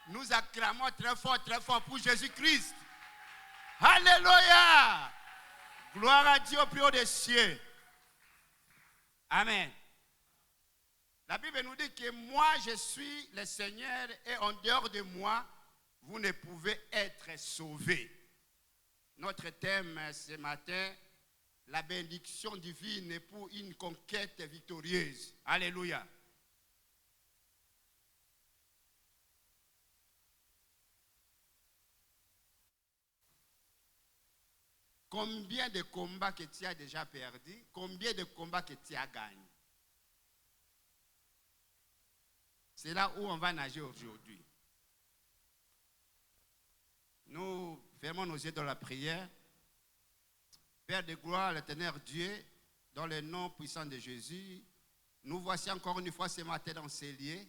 Nous acclamons très fort pour Jésus-Christ. Alléluia. Gloire à Dieu au plus haut des cieux. Amen. La Bible nous dit que moi, je suis le Seigneur et en dehors de moi, vous ne pouvez être sauvés. Notre thème ce matin, la bénédiction divine pour une conquête victorieuse. Alléluia. Combien de combats que tu as déjà perdu? Combien de combats que tu as gagné? C'est là où on va nager aujourd'hui. Nous fermons nos yeux dans la prière. Père de gloire, l'éternel Dieu, dans le nom puissant de Jésus, nous voici encore une fois ce matin dans ces lieux,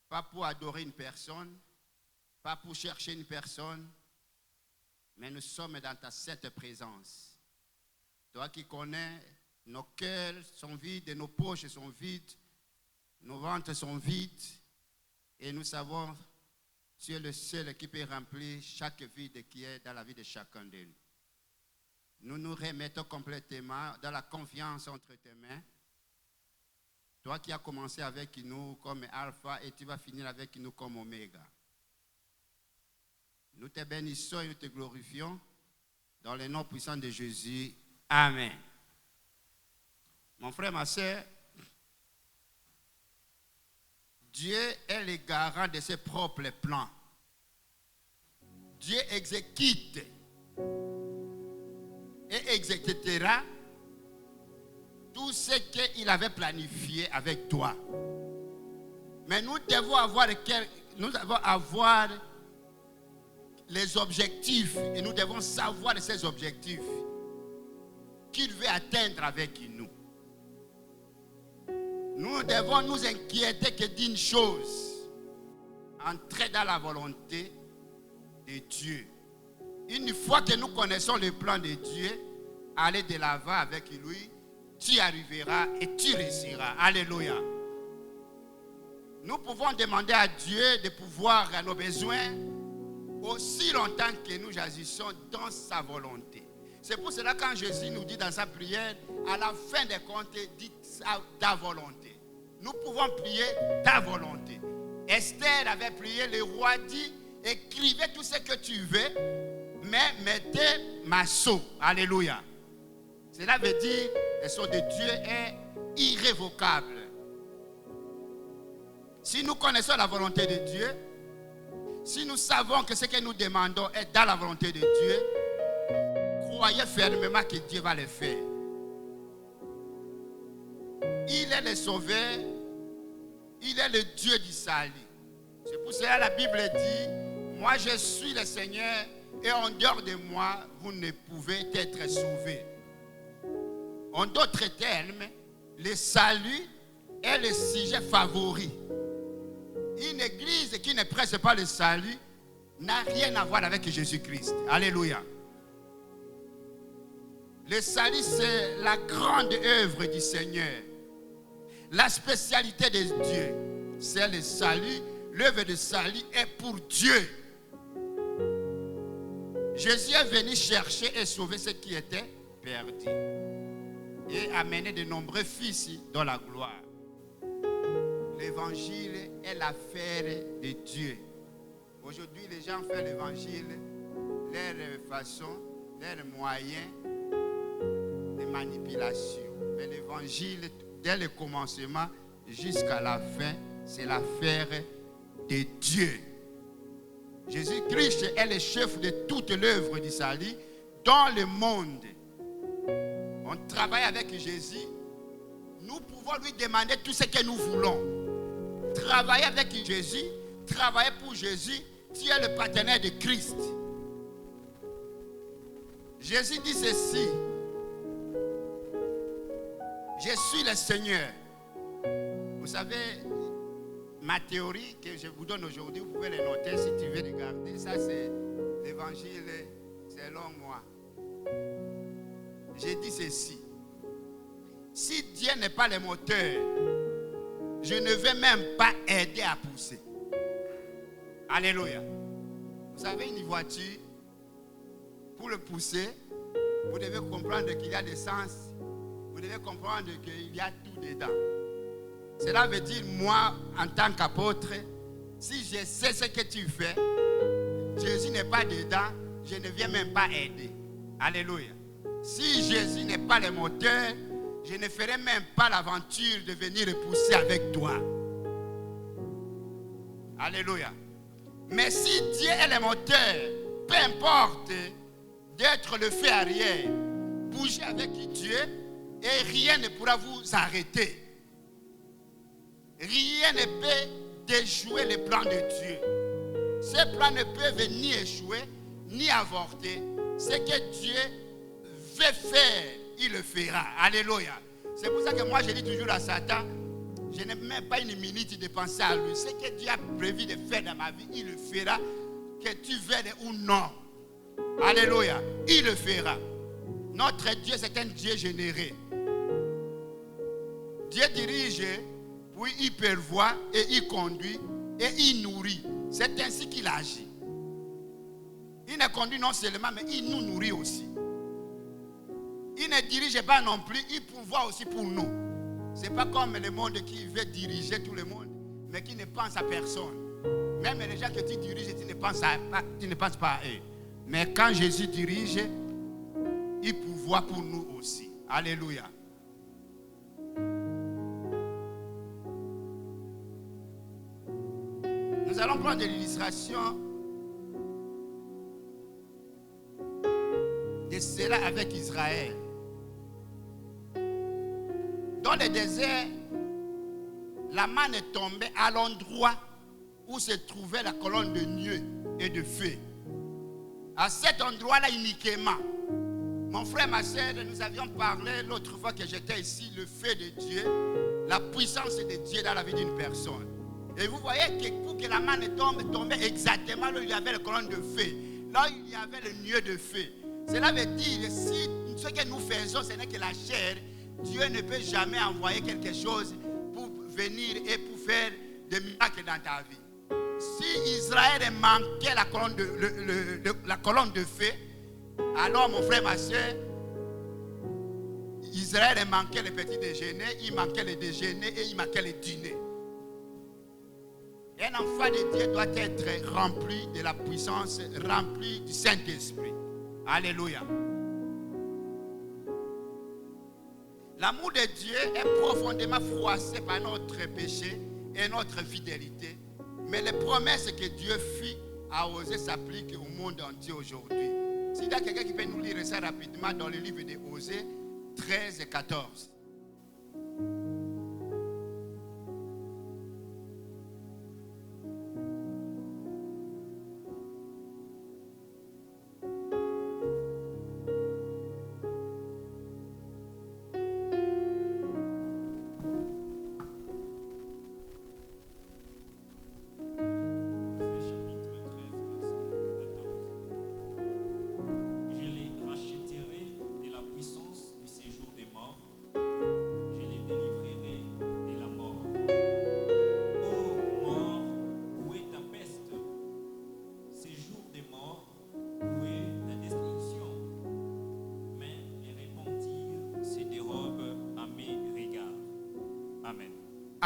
pas pour adorer une personne, pas pour chercher une personne, mais nous sommes dans ta sainte présence. Toi qui connais, nos cœurs sont vides, nos poches sont vides, nos ventres sont vides, et nous savons, tu es le seul qui peut remplir chaque vide qui est dans la vie de chacun de nous. Nous nous remettons complètement dans la confiance entre tes mains. Toi qui as commencé avec nous comme Alpha et tu vas finir avec nous comme Oméga. Nous te bénissons et nous te glorifions dans le nom puissant de Jésus. Amen. Mon frère, ma soeur, Dieu est le garant de ses propres plans. Dieu exécute et exécutera tout ce qu'il avait planifié avec toi. Mais nous devons avoir les objectifs et nous devons savoir ces objectifs qu'il veut atteindre avec nous. Nous devons nous inquiéter que d'une chose, entrer dans la volonté de Dieu. Une fois que nous connaissons le plan de Dieu, aller de l'avant avec lui, tu y arriveras et tu réussiras. Alléluia. Nous pouvons demander à Dieu de pouvoir à nos besoins aussi longtemps que nous agissons dans sa volonté. C'est pour cela quand Jésus nous dit dans sa prière, à la fin des comptes, dit ta volonté. Nous pouvons prier ta volonté. Esther avait prié, le roi dit, écrivez tout ce que tu veux, mais mettez ma sceau. Alléluia. Cela veut dire, le sceau de Dieu est irrévocable. Si nous connaissons la volonté de Dieu, si nous savons que ce que nous demandons est dans la volonté de Dieu, croyez fermement que Dieu va le faire. Il est le sauveur, il est le Dieu du salut. C'est pour cela que la Bible dit, moi je suis le Seigneur et en dehors de moi, vous ne pouvez être sauvés. En d'autres termes, le salut est le sujet favori. Une église qui ne presse pas le salut n'a rien à voir avec Jésus-Christ. Alléluia. Le salut, c'est la grande œuvre du Seigneur. La spécialité de Dieu, c'est le salut. L'œuvre de salut est pour Dieu. Jésus est venu chercher et sauver ceux qui étaient perdus. Et amener de nombreux fils dans la gloire. L'évangile est l'affaire de Dieu. Aujourd'hui, les gens font l'évangile, leur façon, leurs moyens de manipulation. Mais l'évangile, dès le commencement jusqu'à la fin, c'est l'affaire de Dieu. Jésus-Christ est le chef de toute l'œuvre du salut dans le monde. On travaille avec Jésus. Nous pouvons lui demander tout ce que nous voulons. Travailler avec Jésus, travailler pour Jésus, tu es le partenaire de Christ. Jésus dit ceci, je suis le Seigneur. Vous savez, ma théorie que je vous donne aujourd'hui, vous pouvez les noter si tu veux regarder. Ça, c'est l'évangile selon moi. J'ai dit ceci. Si Dieu n'est pas le moteur, je ne vais même pas aider à pousser. Alléluia. Vous savez, une voiture, pour le pousser, vous devez comprendre qu'il y a des sens. Vous devez comprendre qu'il y a tout dedans. Cela veut dire, moi, en tant qu'apôtre, si je sais ce que tu fais, Jésus n'est pas dedans, je ne viens même pas aider. Alléluia. Si Jésus n'est pas le moteur, je ne ferai même pas l'aventure de venir pousser avec toi. Alléluia. Mais si Dieu est le moteur, peu importe d'être le feu arrière, bougez avec Dieu et rien ne pourra vous arrêter. Rien ne peut déjouer le plan de Dieu. Ce plan ne peut venir échouer ni avorter. Ce que Dieu veut faire, il le fera. Alléluia. C'est pour ça que moi je dis toujours à Satan, je n'ai même pas une minute de penser à lui. Ce que Dieu a prévu de faire dans ma vie, il le fera. Que tu veuilles ou non. Alléluia. Il le fera. Notre Dieu, c'est un Dieu généreux. Dieu dirige, puis il prévoit et il conduit et il nourrit. C'est ainsi qu'il agit. Il ne conduit non seulement, mais il nous nourrit aussi. Il ne dirige pas non plus, il pourvoit aussi pour nous. Ce n'est pas comme le monde qui veut diriger tout le monde, mais qui ne pense à personne. Même les gens que tu diriges, tu ne penses pas à eux. Mais quand Jésus dirige, il pourvoit pour nous aussi. Alléluia. Nous allons prendre de l'illustration de cela avec Israël. Dans le désert, la manne est tombée à l'endroit où se trouvait la colonne de nuée et de feu. À cet endroit-là uniquement. Mon frère, ma soeur, nous avions parlé l'autre fois que j'étais ici, le feu de Dieu, la puissance de Dieu dans la vie d'une personne. Et vous voyez que pour que la manne tombait exactement là où il y avait la colonne de feu, là où il y avait le nuée de feu. Cela veut dire, si ce que nous faisons, ce n'est que la chair, Dieu ne peut jamais envoyer quelque chose pour venir et pour faire des miracles dans ta vie. Si Israël manquait la colonne de feu, alors mon frère, ma soeur, Israël manquait le petit déjeuner, il manquait le déjeuner et il manquait le dîner. Un enfant de Dieu doit être rempli de la puissance, rempli du Saint-Esprit. Alléluia. L'amour de Dieu est profondément froissé par notre péché et notre fidélité. Mais les promesses que Dieu fit à oser s'appliquent au monde entier aujourd'hui. S'il y a quelqu'un qui peut nous lire ça rapidement dans le livre de Osée 13 et 14.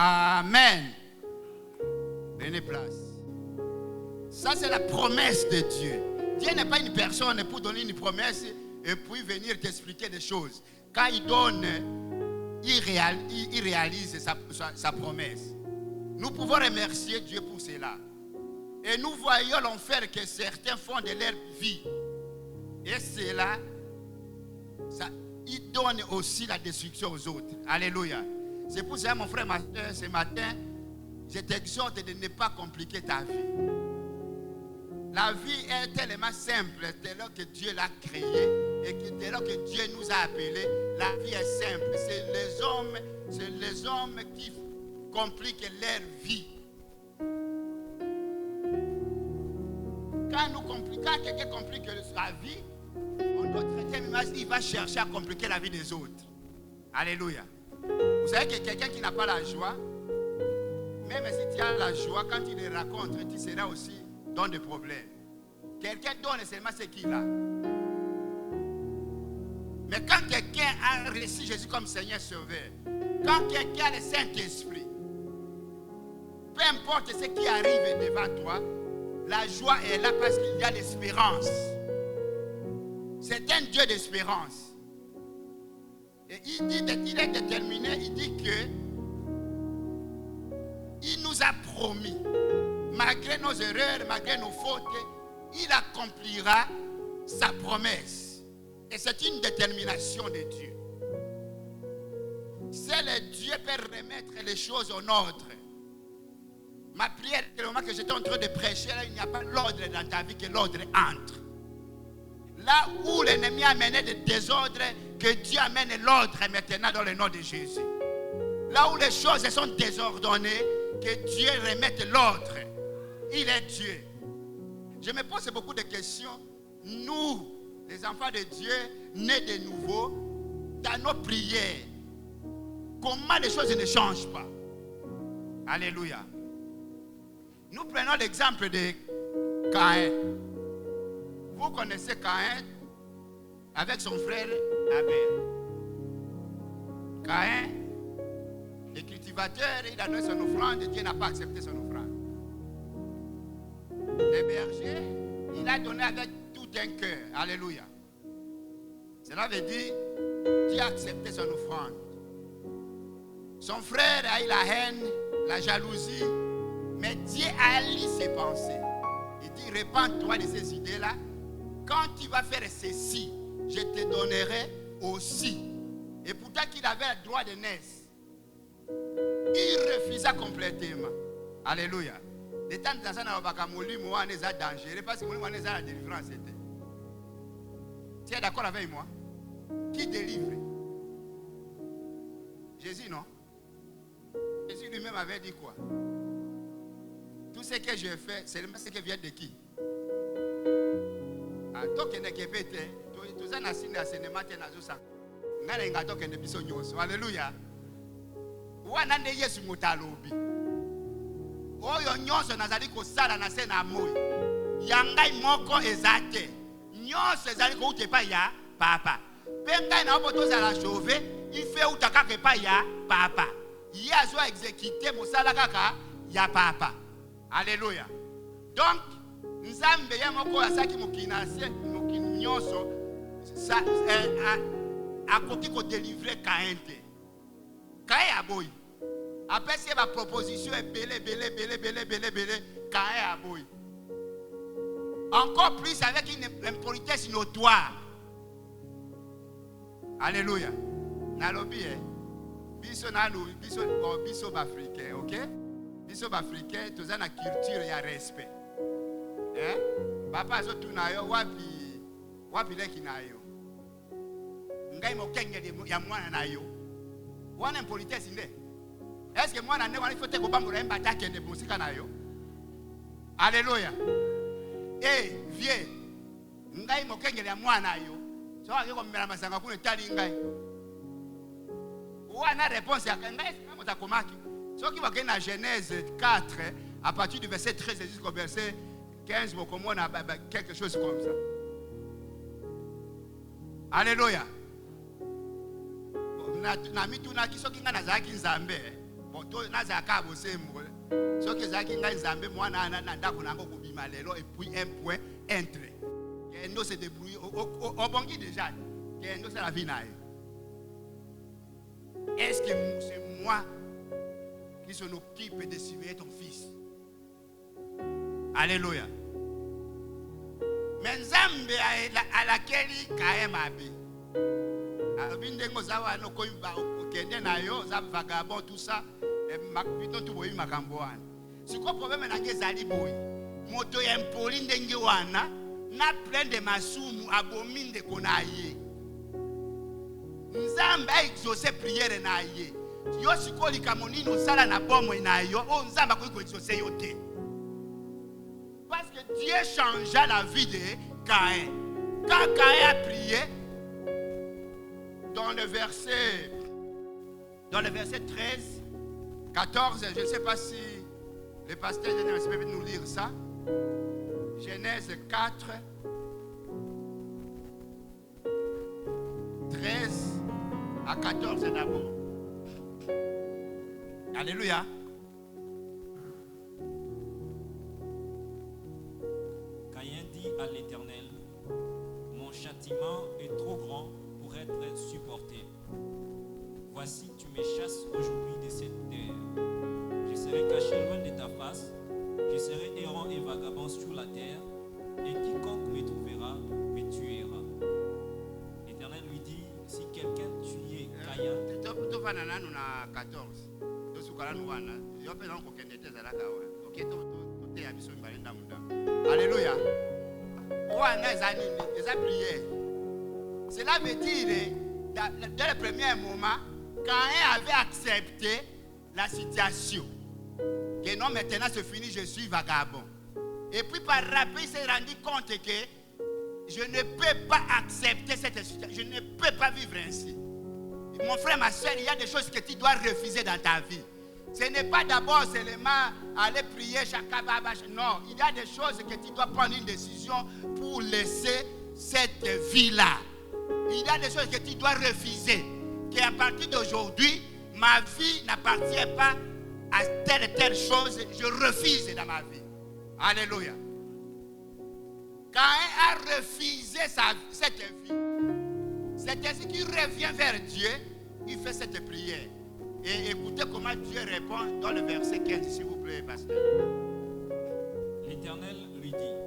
Amen. Prenez place. Ça, c'est la promesse de Dieu. Dieu n'est pas une personne pour donner une promesse et puis venir t'expliquer des choses. Quand il donne, il réalise sa promesse. Nous pouvons remercier Dieu pour cela. Et nous voyons l'enfer que certains font de leur vie. Et cela, il donne aussi la destruction aux autres. Alléluia. C'est pour ça, mon frère, ma soeur, ce matin, je t'exhorte de ne pas compliquer ta vie. La vie est tellement simple, dès lors que Dieu l'a créée et que dès lors que Dieu nous a appelés, la vie est simple. C'est les hommes qui compliquent leur vie. Quand quelqu'un complique sa vie, en d'autres termes, il va chercher à compliquer la vie des autres. Alléluia. Vous savez que quelqu'un qui n'a pas la joie, même si tu as la joie, quand il le raconte, tu seras aussi donne des problèmes. Quelqu'un donne seulement ce qu'il a. Mais quand quelqu'un a reçu Jésus comme Seigneur Sauveur, quand quelqu'un a le Saint-Esprit, peu importe ce qui arrive devant toi, la joie est là parce qu'il y a l'espérance. C'est un Dieu d'espérance. Et il est déterminé, il dit que il nous a promis, malgré nos erreurs, malgré nos fautes, il accomplira sa promesse. Et c'est une détermination de Dieu. Seul Dieu peut remettre les choses en ordre. Ma prière, le moment que j'étais en train de prêcher, là, il n'y a pas l'ordre dans ta vie, que l'ordre entre. Là où l'ennemi a amené des désordres, que Dieu amène l'ordre maintenant dans le nom de Jésus. Là où les choses sont désordonnées, que Dieu remette l'ordre. Il est Dieu. Je me pose beaucoup de questions. Nous, les enfants de Dieu, nés de nouveau, dans nos prières, comment les choses ne changent pas? Alléluia. Nous prenons l'exemple de Caïn. Vous connaissez Caïn avec son frère Abel. Caïn, le cultivateur, il a donné son offrande et Dieu n'a pas accepté son offrande. Le berger, il a donné avec tout un cœur. Alléluia. Cela veut dire Dieu a accepté son offrande. Son frère a eu la haine, la jalousie, mais Dieu a lu ses pensées. Il dit, répands-toi de ces idées-là. Quand tu vas faire ceci, je te donnerai aussi. Et pourtant qu'il avait le droit de naître, il refusa complètement. Alléluia. De temps en temps, on a dangereux parce que on a la délivrance. Tu es d'accord avec moi? Qui délivre? Jésus, non? Jésus lui-même avait dit quoi? Tout ce que je fais, c'est ce qui vient de qui? Alléluia. Wanande Yesu mutalobi. Oyo nyonso nazali kosala na se na moi. Yangai moko ezate. Nyonso ezali ko utepa ya papa. Penga na obo tozala sauvé, il fait utaka kepa ya papa. Il a soit exécuté mosala kaka ya papa. Alléluia. Donc nzambe ya moko asaki mokinase nyonso ça a côté ko délivrer Caïn. Caïn a boy. Après c'est ma proposition est belé. Caïn a boy. Encore plus avec une impolitesse notoire. Alléluia. Nalobi biso africain, OK? Biso africain, tous na culture ya respect. Papa zo tunayo wapi leki nayo. Ngai mokengeli ya mwana nayo. Wana impolitesse nde. Est-ce que mwana ne wana faut te ko bambula mbata kende musika nayo? Alléluia. Vieux. Ngai mokengeli ya mwana yo. So akiko mmela masanga kuna tali ngai. Wana réponse ya ngai kama utakomaki. So qui va gagner dans Genèse 4 à partir du verset 13 jusqu'au verset 15 vous comprenez quelque chose comme ça. Alléluia. Na mituna kisoki ngana zaki nzambe. Boto nazaka bosembo. Soki zaki ngana nzambe mwana na ndako nango kubima lelo et puis un point entre. Kendo se débrouille au bongi déjà. Kendo c'est la vie nae. Est-ce que c'est moi qui s'en occupe de surveiller ton fils? Alléluia. Mais Nzambe à laquelle Caïn m'a dit. Abindengo zawa no koimba okende na yo za vagabond tout ça makbito tu boyi makambo wana. Siko problème na ngezali boyi. Moto ya mpoli ndenge wana na plein de masumu abominde konaye. Nzambe exaucer prière na ye. Yo sikoli kamonino sala na bomo na yo o nzamba ko exaucer yo te. Parce que Dieu changea la vie de Caïn. Quand Caïn a prié, dans le verset 13, 14, je ne sais pas si le pasteur peut nous lire ça. Genèse 4, 13 à 14 d'abord. Alléluia. Caïn dit à l'Éternel, mon châtiment est trop grand pour être supporté. Voici, tu me chasses aujourd'hui de cette terre. Je serai caché loin de ta face. Je serai errant et vagabond sur la terre. Et quiconque me trouvera me tuera. L'Éternel lui dit, si quelqu'un tuait Caïn... Alléluia. Cela veut dire, dans le premier moment, Caïn avait accepté la situation. Que non, maintenant c'est fini, je suis vagabond. Et puis par après, il s'est rendu compte que je ne peux pas accepter cette situation. Je ne peux pas vivre ainsi. Mon frère, ma soeur, il y a des choses que tu dois refuser dans ta vie. Ce n'est pas d'abord seulement aller prier chacun. Non, il y a des choses que tu dois prendre une décision pour laisser cette vie-là. Il y a des choses que tu dois refuser. Qu'à partir d'aujourd'hui, ma vie n'appartient pas à telle et telle chose. Je refuse dans ma vie. Alléluia. Caïn a refusé cette vie. C'est ainsi qu'il revient vers Dieu. Il fait cette prière. Et écoutez comment Dieu répond dans le verset 15, s'il vous plaît, pasteur. L'Éternel lui dit,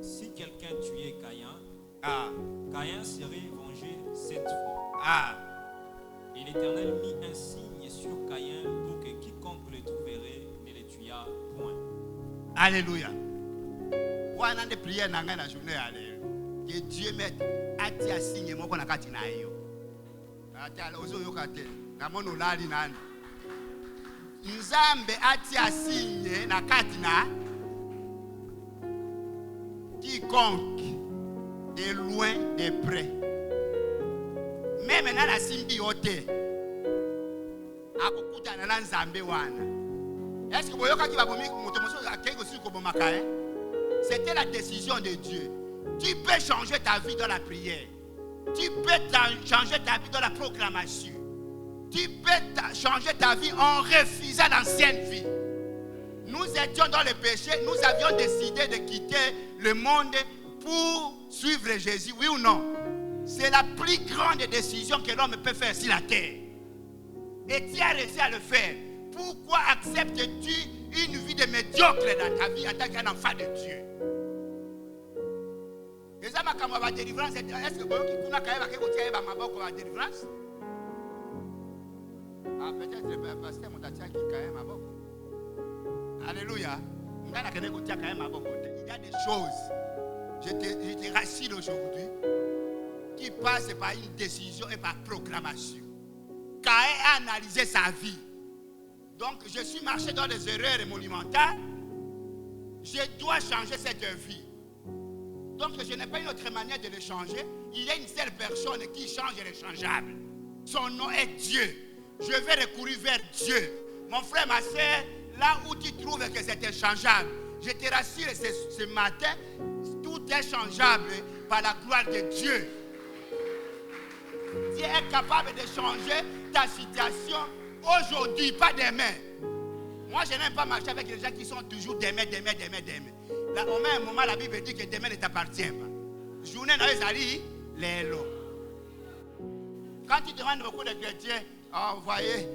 si quelqu'un tuait Caïn, Caïn serait vengé 7 fois. Et l'Éternel mit un signe sur Caïn pour que quiconque le trouverait ne le tuât point. Alléluia. On a des prières dans la journée. Que Dieu mette un signe qu'on a katina yo. Nzambe atia signe na katina quiconque de loin de près. Même dans la symbiote akukutana na Nzambe wana. Est-ce que vous voyez qu'il va bomber moto moto akeko sur kobomaka? C'était la décision de Dieu. Tu peux changer ta vie dans la prière. Tu peux changer ta vie dans la proclamation. Tu peux changer ta vie en refusant l'ancienne vie. Nous étions dans le péché. Nous avions décidé de quitter le monde pour suivre Jésus. Oui ou non? C'est la plus grande décision que l'homme peut faire sur la terre. Et tu as réussi à le faire. Pourquoi acceptes-tu une vie de médiocre dans ta vie en tant qu'un enfant de Dieu? Est-ce que vous avez délivrance? Est-ce que vous avez délivrance? Peut-être le pasteur Moutatia qui a ma boque. Alléluia. Il y a des choses, je te rassure aujourd'hui, qui passent par une décision et par proclamation. Caïn a analysé sa vie. Donc, je suis marché dans des erreurs monumentales. Je dois changer cette vie. Donc, je n'ai pas une autre manière de le changer. Il y a une seule personne qui change l'échangeable. Son nom est Dieu. Je vais recourir vers Dieu. Mon frère, ma soeur, là où tu trouves que c'est échangeable, je te rassure ce matin, tout est changeable par la gloire de Dieu. Dieu est capable de changer ta situation aujourd'hui, pas demain. Moi, je n'aime pas marcher avec les gens qui sont toujours demain. Là, au même moment, la Bible dit que demain ne t'appartient pas. Journée dans les alliés, les lots. Quand tu demandes beaucoup de chrétiens, vous voyez,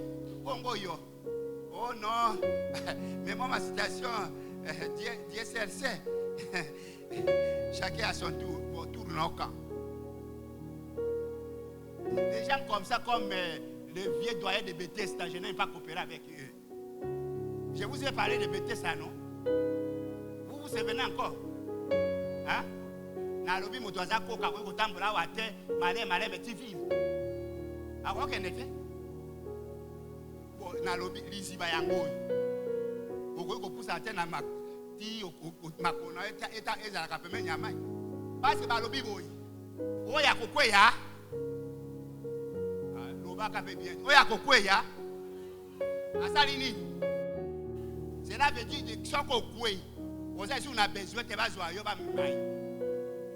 Bongo yo. Oh non, mais moi, ma situation, Dieu seul sait. Chacun a son tour, pour tourner au camp. Des gens comme ça, comme le vieux doyen de Bethesda, je n'aime pas coopérer avec eux. Je vous ai parlé de Bethesda, non? Vous vous souvenez encore? Hein? Nalobi motoza koka ko tambula wate male petit ville. Ako kenete? Bo nalobi liziba yango. Oko ko pousa te na mak ti makona eta ezala ka peme nyama. Parce balobi boy. Oya kokweya. Lobaka pe bien. Oya kokweya. Asali nini? Cela veut dire que soko kwe. Si on a besoin, tu vas jouer.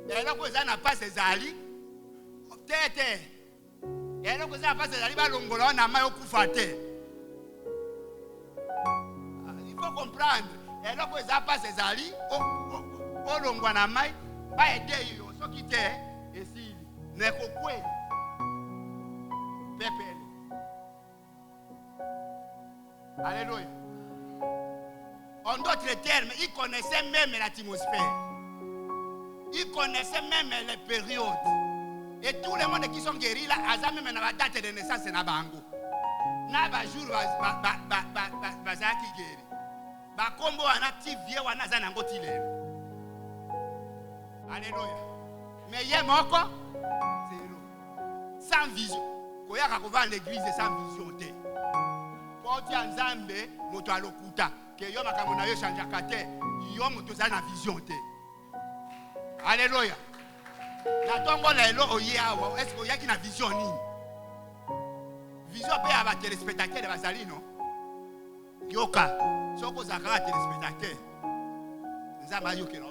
Et là, vous n'avez pas ces alliés. Et là, vous n'avez pas ces alliés. On a mal au coup faté. Il faut comprendre. Et là, vous n'avez pas ces alliés. On a mal. Pas aider. Ce qui t'est. Et si. N'est qu'au quoi. Pépé. Alléluia. En d'autres termes, ils connaissaient même l'atmosphère. Ils connaissaient même les périodes. Et tous les monde qui sont guéris là, ils ont même la date de naissance na bango. Na ba jour ba za ki guéri. Ba kombo ana ti vie wana za nango ti lelo. Alléluia. Mais yé moko zéro. Sans vision. Koyaka ko va l'église sans vision te. Poti Nzambe moto alokuta ke yo makambo na yo chanjaka te. Yo moto za na vision te. Alléluia. La tongo lelo oye awa, est-ce qu'il y a qui na vision ni? Vision pe aba téléspectateur de bazali non? Yoka, soko zakara téléspectateur. Nzamba yokero.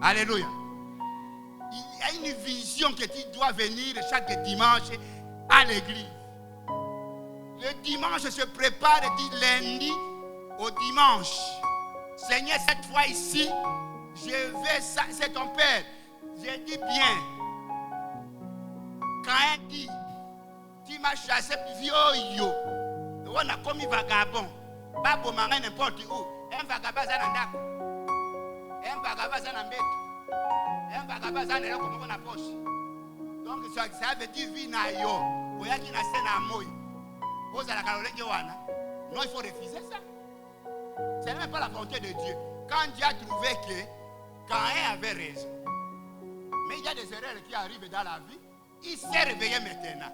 Alléluia. Il y a une vision que tu dois venir chaque dimanche à l'église. Le dimanche se prépare du lundi au dimanche. Seigneur, cette fois ici, je vais ça, c'est ton père. Je dis bien. Quand il dit, tu m'as chassé, yo. On a commis vagabond. Pas pour m'amener n'importe où. Un vagabond, ça n'a pas. Un vagabond, ça n'a pas. Un vagabond, ça n'a pas comme on a poche. Donc, ça veut dire, vina yo. Oya qui n'a pas moi. Vous allez la calorée qui wana. Non, il faut refuser ça. Ce n'est même pas la volonté de Dieu. Quand Dieu a trouvé que Caïn avait raison. Mais il y a des erreurs qui arrivent dans la vie. Il s'est réveillé maintenant.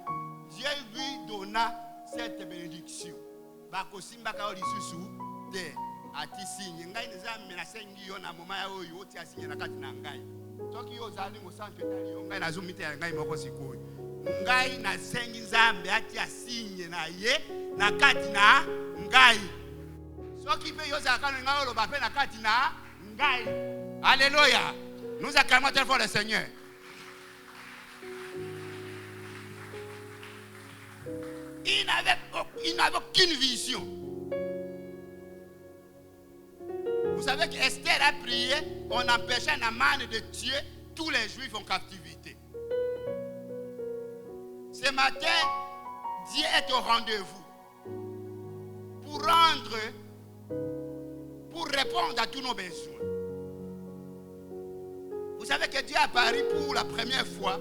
Dieu lui donna cette bénédiction. Bakosimba kaoli susu de ati signe ngai neza menasengi yo na moma ya oyo oti asinye na kati na ngai. Toki yo zali mo sanke tali yo ngai nazumite ya ngai moko sikoyo. Ngai na sengi Nzambe ati asinye na ye na kati na ngai. Soki pe yo zakano ngai lo ba pe na kati na ngai. Alléluia. Nous acclamons très fort le Seigneur. Il n'avait aucune vision. Vous savez qu'Esther a prié, on empêchait Naaman de tuer tous les Juifs en captivité. Ce matin, Dieu est au rendez-vous pour répondre à tous nos besoins. Vous savez que Dieu est apparu pour la première fois,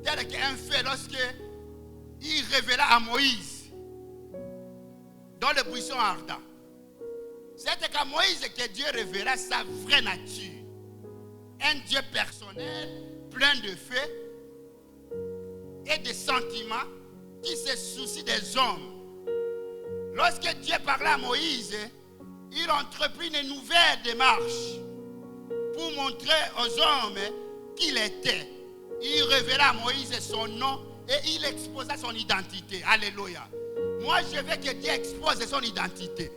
tel qu'un fait lorsque il révéla à Moïse dans le buisson ardent. C'était qu'à Moïse que Dieu révéla sa vraie nature. Un Dieu personnel, plein de feu et de sentiments qui se soucie des hommes. Lorsque Dieu parlait à Moïse, il entreprit une nouvelle démarche pour montrer aux hommes qu'il était. Il révéla à Moïse son nom et il exposa son identité. Alléluia. Moi, je veux que Dieu expose son identité.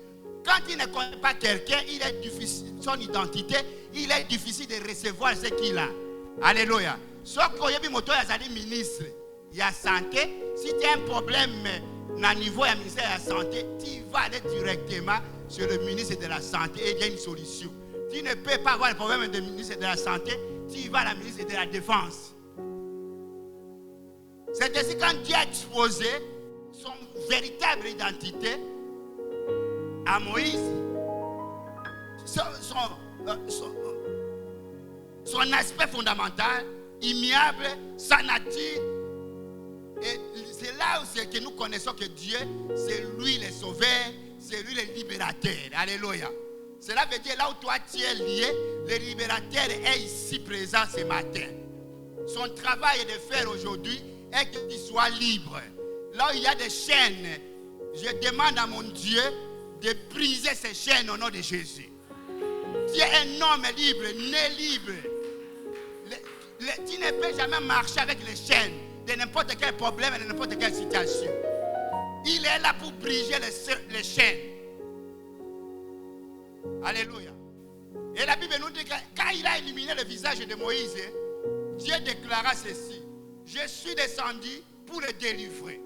Quand il ne connaît pas quelqu'un, il est difficile, son identité, il est difficile de recevoir ce qu'il a. Alléluia. Sauf que il y ministre, il y a santé. Si tu as un problème au niveau du ministère de la santé, tu vas aller directement sur le ministre de la santé et il y a une solution. Tu ne peux pas avoir le problème du ministre de la santé, tu vas à la ministre de la défense. C'est ainsi quand Dieu a exposé son véritable identité à Moïse, son aspect fondamental, immuable, sa nature. Et c'est là où c'est que nous connaissons que Dieu, c'est lui le sauveur, c'est lui le libérateur. Alléluia. Cela veut dire là où toi tu es lié, le libérateur est ici présent ce matin. Son travail est de faire aujourd'hui est que tu sois libre. Là où il y a des chaînes, je demande à mon Dieu de briser ces chaînes au nom de Jésus. Tu es un homme libre, né libre. Tu ne peux jamais marcher avec les chaînes de n'importe quel problème et de n'importe quelle situation. Il est là pour briser les chaînes. Alléluia. Et la Bible nous dit que quand il a éliminé le visage de Moïse, Dieu déclara ceci: je suis descendu pour le délivrer.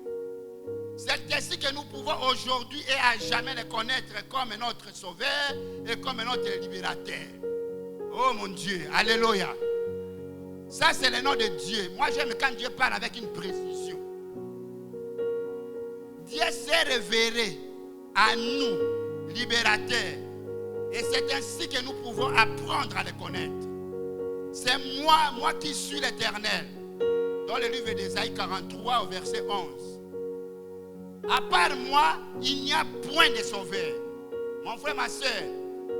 C'est ainsi que nous pouvons aujourd'hui et à jamais le connaître comme notre sauveur et comme notre libérateur. Oh mon Dieu, alléluia. Ça c'est le nom de Dieu. Moi j'aime quand Dieu parle avec une précision. Dieu s'est révélé à nous, libérateurs. Et c'est ainsi que nous pouvons apprendre à le connaître. C'est moi qui suis l'Éternel. Dans le livre d'Ésaïe 43 au verset 11. À part moi, il n'y a point de sauveur. Mon frère, ma soeur,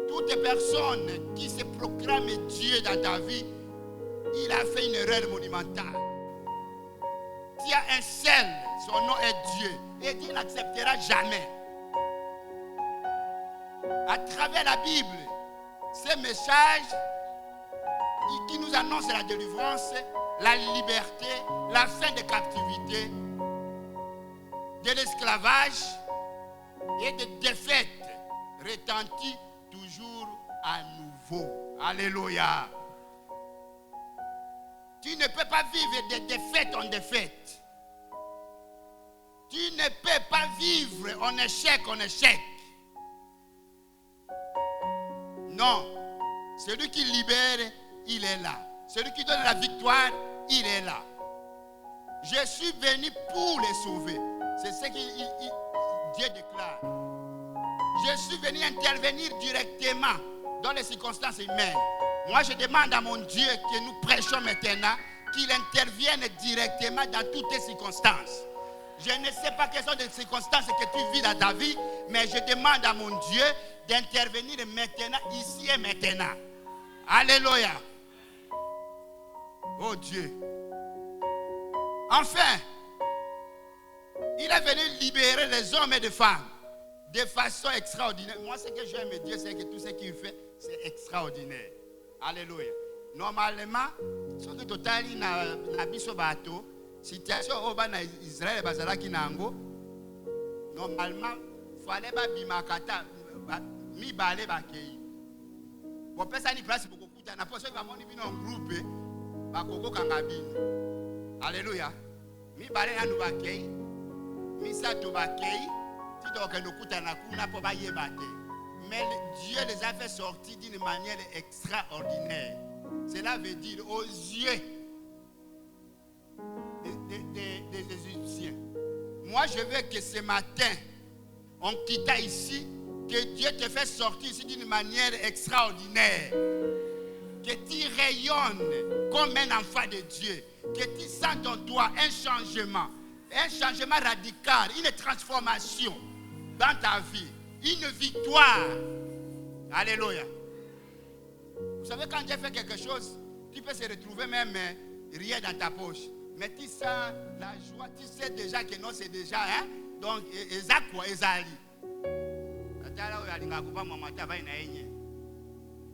toute personne qui se proclame Dieu dans ta vie, il a fait une erreur monumentale. Il y a un seul, son nom est Dieu. Et Dieu n'acceptera jamais. À travers la Bible, ces messages qui nous annoncent la délivrance, la liberté, la fin de captivité, de l'esclavage et de défaite retentit toujours à nouveau. Alléluia. Tu ne peux pas vivre de défaite en défaite. Tu ne peux pas vivre en échec en échec. Non. Celui qui libère, il est là. Celui qui donne la victoire, il est là. Je suis venu pour les sauver. C'est ce que Dieu déclare. Je suis venu intervenir directement dans les circonstances humaines. Moi, je demande à mon Dieu que nous prêchons maintenant, qu'il intervienne directement dans toutes les circonstances. Je ne sais pas quelles sont les circonstances que tu vis dans ta vie, mais je demande à mon Dieu d'intervenir maintenant, ici et maintenant. Alléluia. Oh Dieu. Enfin, il est venu libérer les hommes et les femmes de façon extraordinaire. Moi, ce que j'aime Dieu, c'est que tout ce qu'il fait, c'est extraordinaire. Alléluia. Normalement, ce que totali na biso bato, situation au bas na Israël bazalaki nango, normalement, fallait ba bimakata mi balé bakei. Bon pesa ni place beaucoup kuta na poso ba moni bino en groupe ba koko kanga bino. Alléluia. Mi balé na bakei, mi sato bakei, ti donc no kuta na kuna po ba yebate. Mais Dieu les a fait sortir d'une manière extraordinaire. Cela veut dire aux yeux des Égyptiens. Moi, je veux que ce matin, on quitte ici, que Dieu te fait sortir ici d'une manière extraordinaire. Que tu rayonnes comme un enfant de Dieu. Que tu sens en toi un changement radical, une transformation dans ta vie. Une victoire. Alléluia. Vous savez, quand Dieu fait quelque chose, tu peux se retrouver même rien dans ta poche. Mais tu sens la joie, tu sais déjà que non, c'est déjà, hein? Donc, ça quoi, Ezali.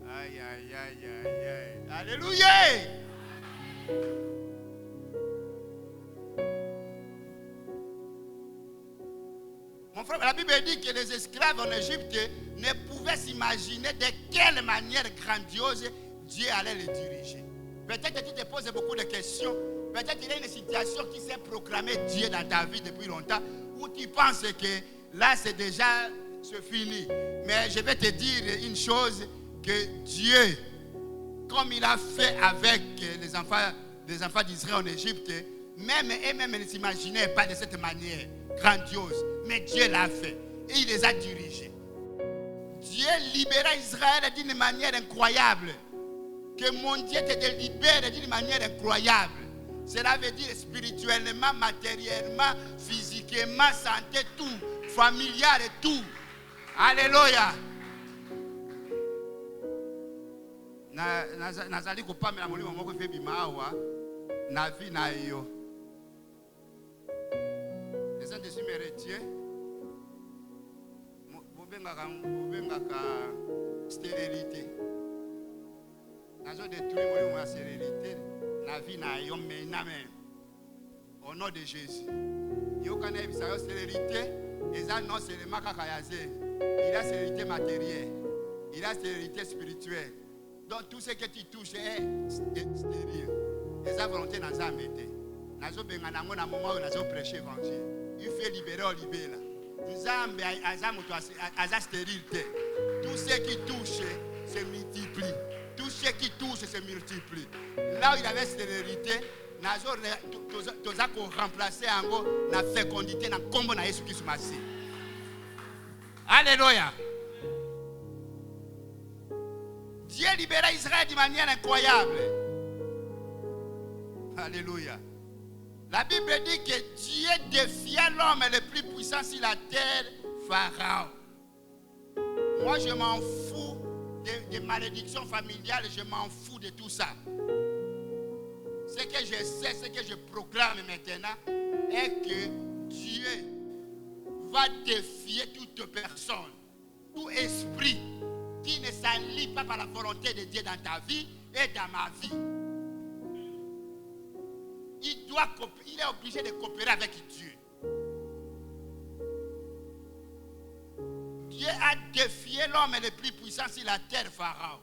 Aïe, aïe, aïe, aïe. Alléluia. Mon frère, la Bible dit que les esclaves en Égypte ne pouvaient s'imaginer de quelle manière grandiose Dieu allait les diriger. Peut-être que tu te poses beaucoup de questions. Peut-être qu'il y a une situation qui s'est proclamée Dieu dans ta vie depuis longtemps, où tu penses que là c'est déjà fini. Mais je vais te dire une chose, que Dieu, comme il a fait avec les enfants d'Israël en Égypte, même eux-mêmes ne s'imaginaient pas de cette manière grandiose. Mais Dieu l'a fait. Et il les a dirigés. Dieu libéra Israël d'une manière incroyable. Que mon Dieu te libère d'une manière incroyable. Cela veut dire spirituellement, matériellement, physiquement, santé, tout. Familial et tout. Alléluia. Nazali kopamela molimo moko fe bimawa na vie na yo. Les Saint-Esprit me retient. Bobengaka stérilité. Nazo détruire molimo ya stérilité na vie na yo maintenant même. Au nom de Jésus. Yo kana ebisa yo stérilité, eza non seulement kaka ya zé. Il y a stérilité matérielle. Il a stérilité spirituelle. Donc tout ce que tu touches est stérile. Et sa volonté n'a pas été. Nazo benganango na moment où nazo prêcher l'évangile. Il fait libérer au libéra. Nzambe aza stérilité. Tout ce qui touche se multiplie. Tout ce qui touche se multiplie. Là où il avait stérilité, nazo toza ko remplacer ango na fécondité na kombo na Yesu Christ Massi. Alléluia. Dieu libéra Israël de manière incroyable. Alléluia. La Bible dit que Dieu défia l'homme le plus puissant sur la terre, Pharaon. Moi, je m'en fous des malédictions familiales, je m'en fous de tout ça. Ce que je sais, ce que je proclame maintenant, est que Dieu va défier toute personne, tout esprit qui ne s'allie pas par la volonté de Dieu dans ta vie et dans ma vie. Il est obligé de coopérer avec Dieu. Dieu a défié l'homme le plus puissant sur la terre, Pharaon,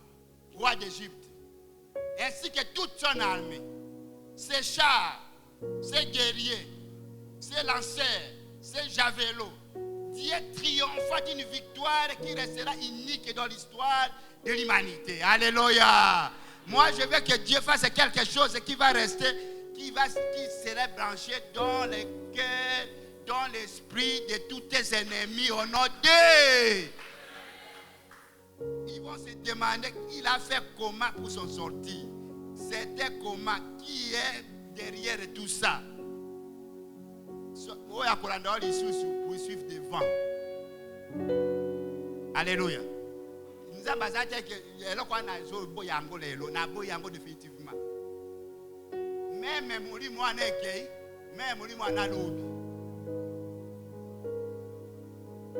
roi d'Égypte, ainsi que toute son armée, ses chars, ses guerriers, ses lanceurs, ses javelots. Dieu triompha d'une victoire qui restera unique dans l'histoire de l'humanité. Alléluia. Moi, je veux que Dieu fasse quelque chose qui va rester, qui sera branché dans le cœur, dans l'esprit de tous tes ennemis au nom de. Ils vont se demander, il a fait comment pour s'en sortir? C'était comment? Qui est derrière tout ça? Pour suivre devant. Alléluia. Nous avons besoin de définitivement. Même muri mwana ekei, même muri mwana lobi.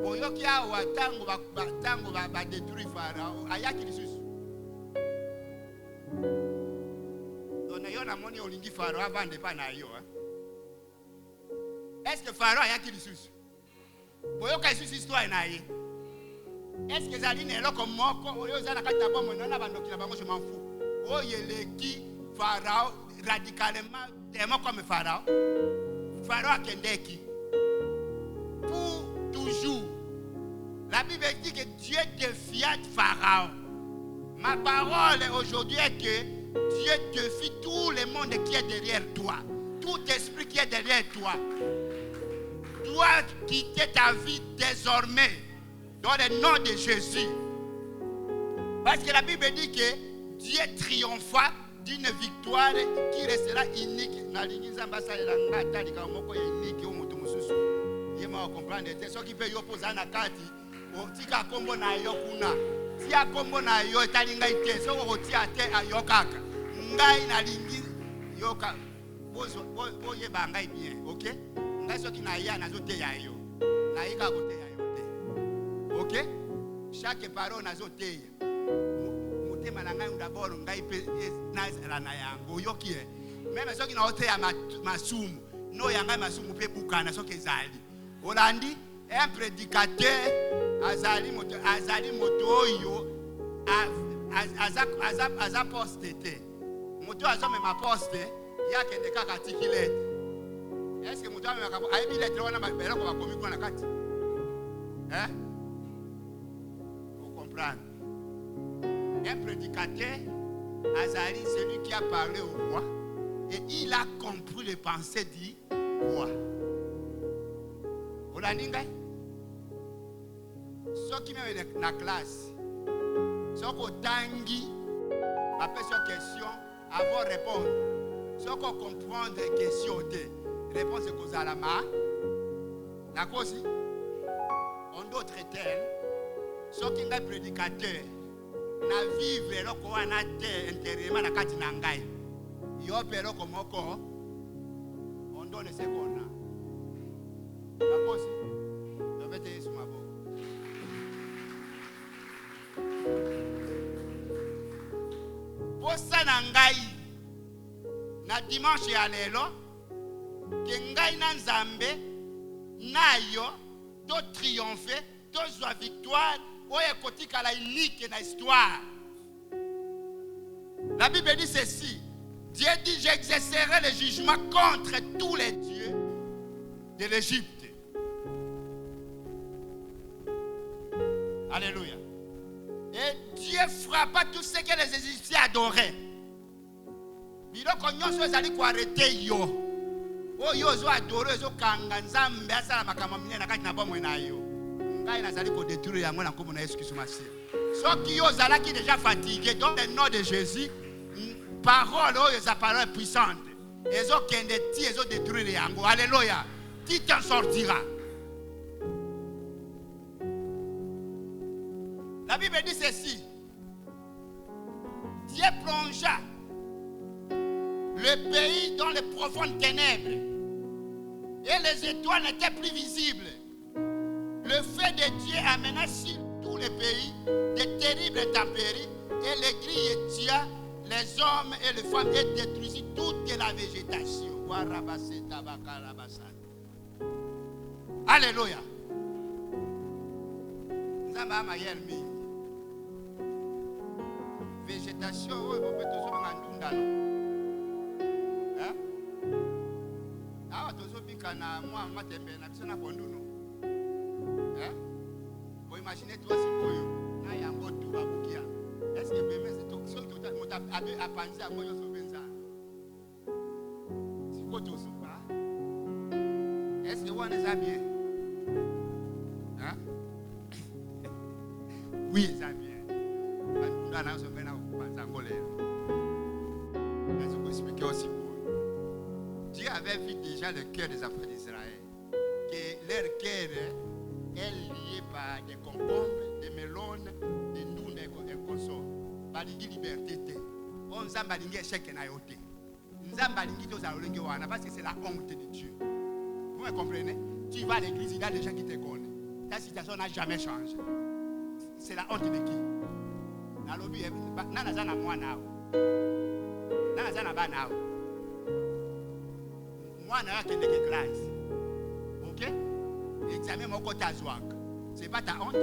Boyoki awa tango ba détruire Pharaon, ayaki lisusu. Donc yo na moni olingi Pharaon avande pa na yo. Est-ce que Pharaon ayaki lisusu? Boyoka lisusu histoire na ye. Est-ce que Zaline est là comme moko oyo zana kata ba mona na bandoki na bango je m'en fous. Oyeleki Pharaon radicalement tellement comme Pharaon. Pharaon Kendeki. Pour toujours. La Bible dit que Dieu défia Pharaon. Ma parole aujourd'hui est que Dieu défie tout le monde qui est derrière toi. Tout esprit qui est derrière toi. Doit quitter ta vie désormais. Dans le nom de Jésus. Parce que la Bible dit que Dieu triompha d'une victoire qui restera unique. Ce qui peut y opposer à Nakati, tika kombo na yokuna. Tia kombo na yo talinga ite. So tia te ayokaka. Ngai na lingi yoka. Boye bangai bien, ok? Ngai so ki na ya na zo te ya yo. Na ika ko te ya yo te. Ok? Chaque parole na zo te ya. Mutema na ngai d'abord ngai pe na na yango yoki e. Même so ki na ote ya masumu. No ya ngai masumu pe bukana so ke zali. Olandi un prédicateur azali moto oyo aza poste te. Moto azo me ma poste ya kende kaka tikilete. Est-ce que moto ameka aibi lettre wana mabelo ko bakomi kwa na kati? Hein? Vous comprenez? Un prédicateur azali celui qui a parlé au roi et il a compris les pensées du roi. Olaninga soki meme na classe soko tangi après cette question avant répondre soko comprendre question te réponse kozala ma na kosi en d'autres termes soki ngai prédicateur na vivre eloko wana te intérieurement na kati na ngai yo pe eloko moko on donne ce qu'on a. Akosi, je vais te dire sur ma boque. Posa na ngai na dimanche ya lelo ke ngai na Nzambe na yo to triompher to joie victoire la unique dans l'histoire. La Bible dit ceci. Dieu dit, j'exercerai le jugement contre tous les dieux de l'Égypte. Alléluia. Et Dieu frappa tout ce que les Égyptiens adoraient. Biloko nyonso ezali ko arrêter yo. Oyo zo adore zo kanga nzambe asala makambo minene na kati na bomwe na yo. Ngai nazali ko détruire yango na kombo na Yesu Kristo Masiya. Soki yo zalaki déjà fatigué dans le nom de Jésus, parole oyo za parole puissante. Ezo kende ti ezo détruire yango. Alléluia. Tu t'en sortiras. La Bible dit ceci. Dieu plongea le pays dans les profondes ténèbres et les étoiles n'étaient plus visibles. Le feu de Dieu amena sur tous les pays de terribles intempéries et les grilles tua les hommes et les femmes et détruisit toute la végétation. Alléluia. Végétation, oui, vous pouvez toujours faire ah, tous les gens moi, moi, t'es bien, tu n'as pas de nous. Vous imaginez toi, si vous avez un mot tout va vous. Est-ce que bébé, c'est tout ce que tu as pensé à moi, je suis ça. C'est quoi tout ça? Est-ce que vous avez bien? Oui, ça bien. Dieu avait vu déjà le cœur des enfants d'Israël, que leur cœur est lié par des concombres, des mélones, des nounes et consorts. Balingi liberté. On zambalingi échec na yote. Nzambalingi to zaolengi wana parce que c'est la honte de Dieu. Vous me comprenez? Tu vas à l'église, il y a des gens qui te connaissent. Ta situation n'a jamais changé. C'est la honte de qui? Nalobi nana zana mwana o. Nana zana bana o. Mwana yake ndeke classe. OK? Examen moko tazwaka. C'est pas ta honte.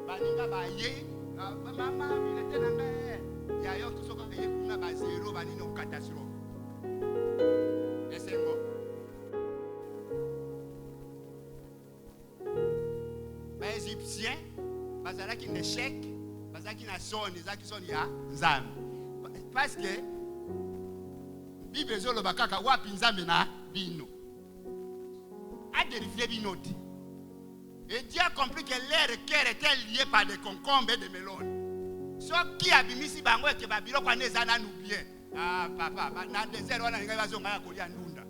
Baninga baye, maman, il était dans la ya yo tout ce que kuna ba zéro banino catastrophe. Est-ce que les Égyptiens bazalaki n'échec, bazalaki na soni, zaki soni ya nzambe. Parce que Bible ezoloba kaka wapi nzambe na bino. A dérivé binote. Et Dieu a compris que leur cœur était lié par des concombres et des mélones. Ce qui a bimisi si bango ke babilo kwa neza na nous bien. Ah papa, na désert wana ngai bazonga ya kolia ndunda.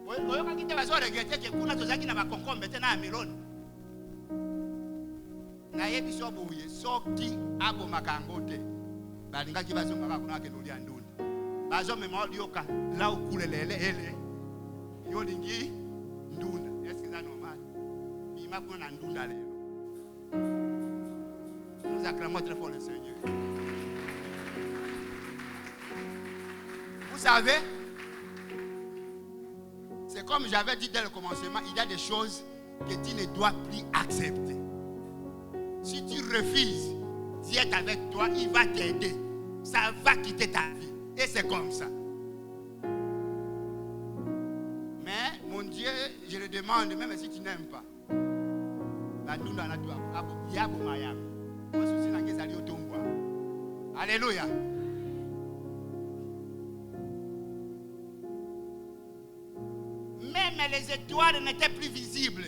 Oyo kakite bazo regretter que kuna tozaki na ba concombres te na melone. Na yebi so boye soki abo makango te. Balingaki bazonga ka kuna ke kolia ndunda. Bazo mema lioka la ukulelele ele. Yo lingi ndunda. Est-ce que c'est normal? Il m'a pris un ndunda lelo. Nous acclamons très fort le Seigneur. Vous savez, c'est comme j'avais dit dès le commencement, il y a des choses que tu ne dois plus accepter. Si tu refuses d'être avec toi, il va t'aider. Ça va quitter ta vie. Et c'est comme ça. Mais mon Dieu, je le demande, même si tu n'aimes pas. Alléluia. Même les étoiles n'étaient plus visibles.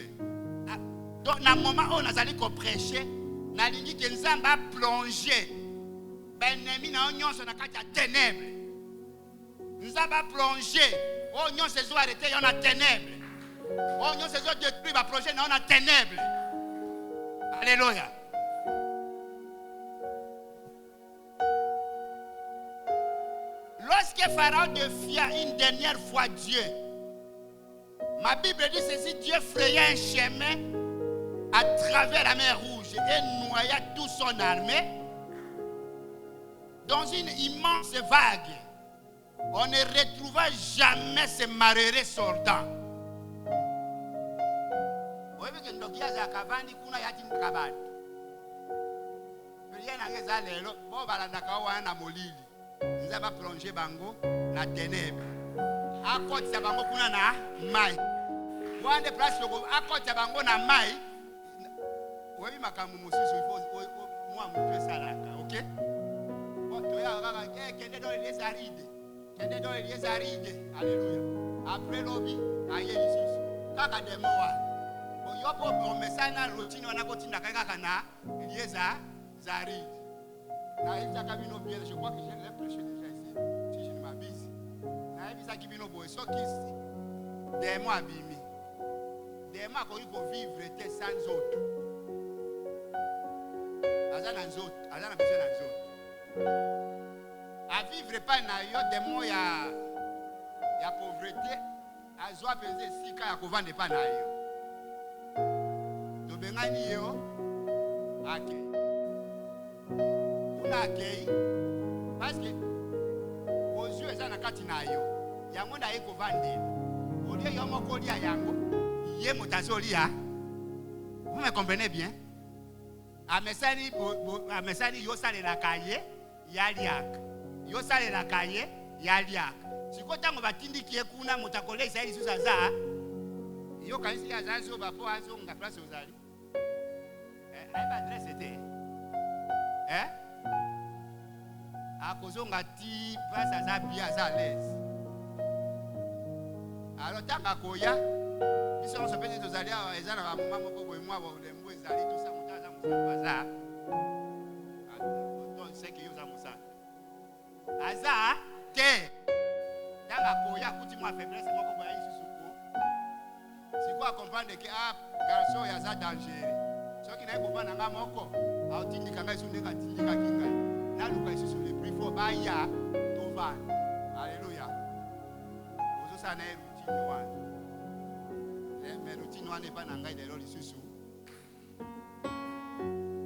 Donc, dans le moment où nous allons prêcher, nous allons dire que nous allons plonger. Ben-Nemi, nous allons dans la ténèbres. Nous allons plonger. Oh, nous allons arrêter dans la ténèbres. Oh, nous allons détruire, va plonger dans la ténèbres. Alléluia. Lorsque Pharaon défia une dernière fois Dieu, ma Bible dit ceci, Dieu fraya un chemin à travers la mer Rouge et noya toute son armée dans une immense vague. On ne retrouva jamais ces malheureux soldats. Wewe kindokia za kavandi kuna yati mkabati. Prière nangeza lelo bo balanda ka wana molili. Nza ba plonger bango na ténèbres. Akotisa bango kuna na mai. Wande place loko akotisa bango na mai. Wewe makamu mususu moi mutu salaka, OK? Bon toya kaka kende dans les arides. Kende dans les arides. Alléluia. Après lobi aye lisusu. Kaka demo wa. Yopo promesana routine wana kotinda kaka na lieza zari. Na hivi kabino bien, je crois que j'ai l'impression déjà ici. Si je ne m'abuse. Na hivi kabino boy so kisi. Des mois bimi. Des mois ko vivre était sans autre. Azana nzoto, azana besoin na nzoto. A vivre pas na yo des mois ya pauvreté, azwa penser sika ya kovande pas na yo. Bengani yo akei una akei parce que aux yeux ça na kati na yo yango na eko vande olie yo moko lia yango ye motazo lia. Vous me comprenez bien? Amesani yo sale la kaye ya liaka yo sale la kaye ya liaka siko tango batindi kie kuna motakole isaili susaza yo kanisi ya zazo bapo azo nga place ozali. Aïe adresse était à cause on a dit pas ça bien à l'aise. Alors tant qu'à Koya ils sont se peut-être aux alliés à Ezana à maman pour moi les mots zali tout ça monta ça monta ça donc c'est que yo ça aza te tant qu'à Koya kuti moi faiblesse moi ko boya isusuko si quoi comprendre que garçon ya ça danger. Soki na ekopana nga moko autindika ngai sundeka tindika kingai naluka isusu le plus fort baya tovana. Alléluia. Ozo sana routine wana mais routine wana epana ngai lelo lisusu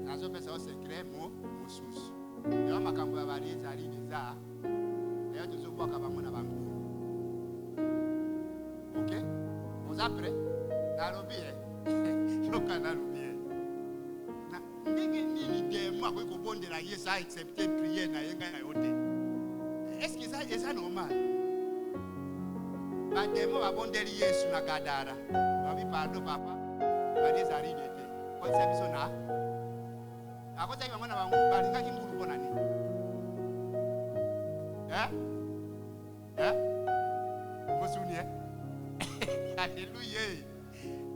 nazo pesa o secret mosusu yo makambo ya bali ezali neza eyo tozobwaka bango na bango. OK? Vous après nalobi yoka nalobi moi ko bondela yesa accepter prier na yenga na yote. Est-ce que ça est normal? Ba demo ba bondeli Yesu na gadara. Ba bi pardon papa. Ba des aride. Ko se biso na. Akota ki mwana bangu ba linga kingulu pona ni. Mosuni Alléluia.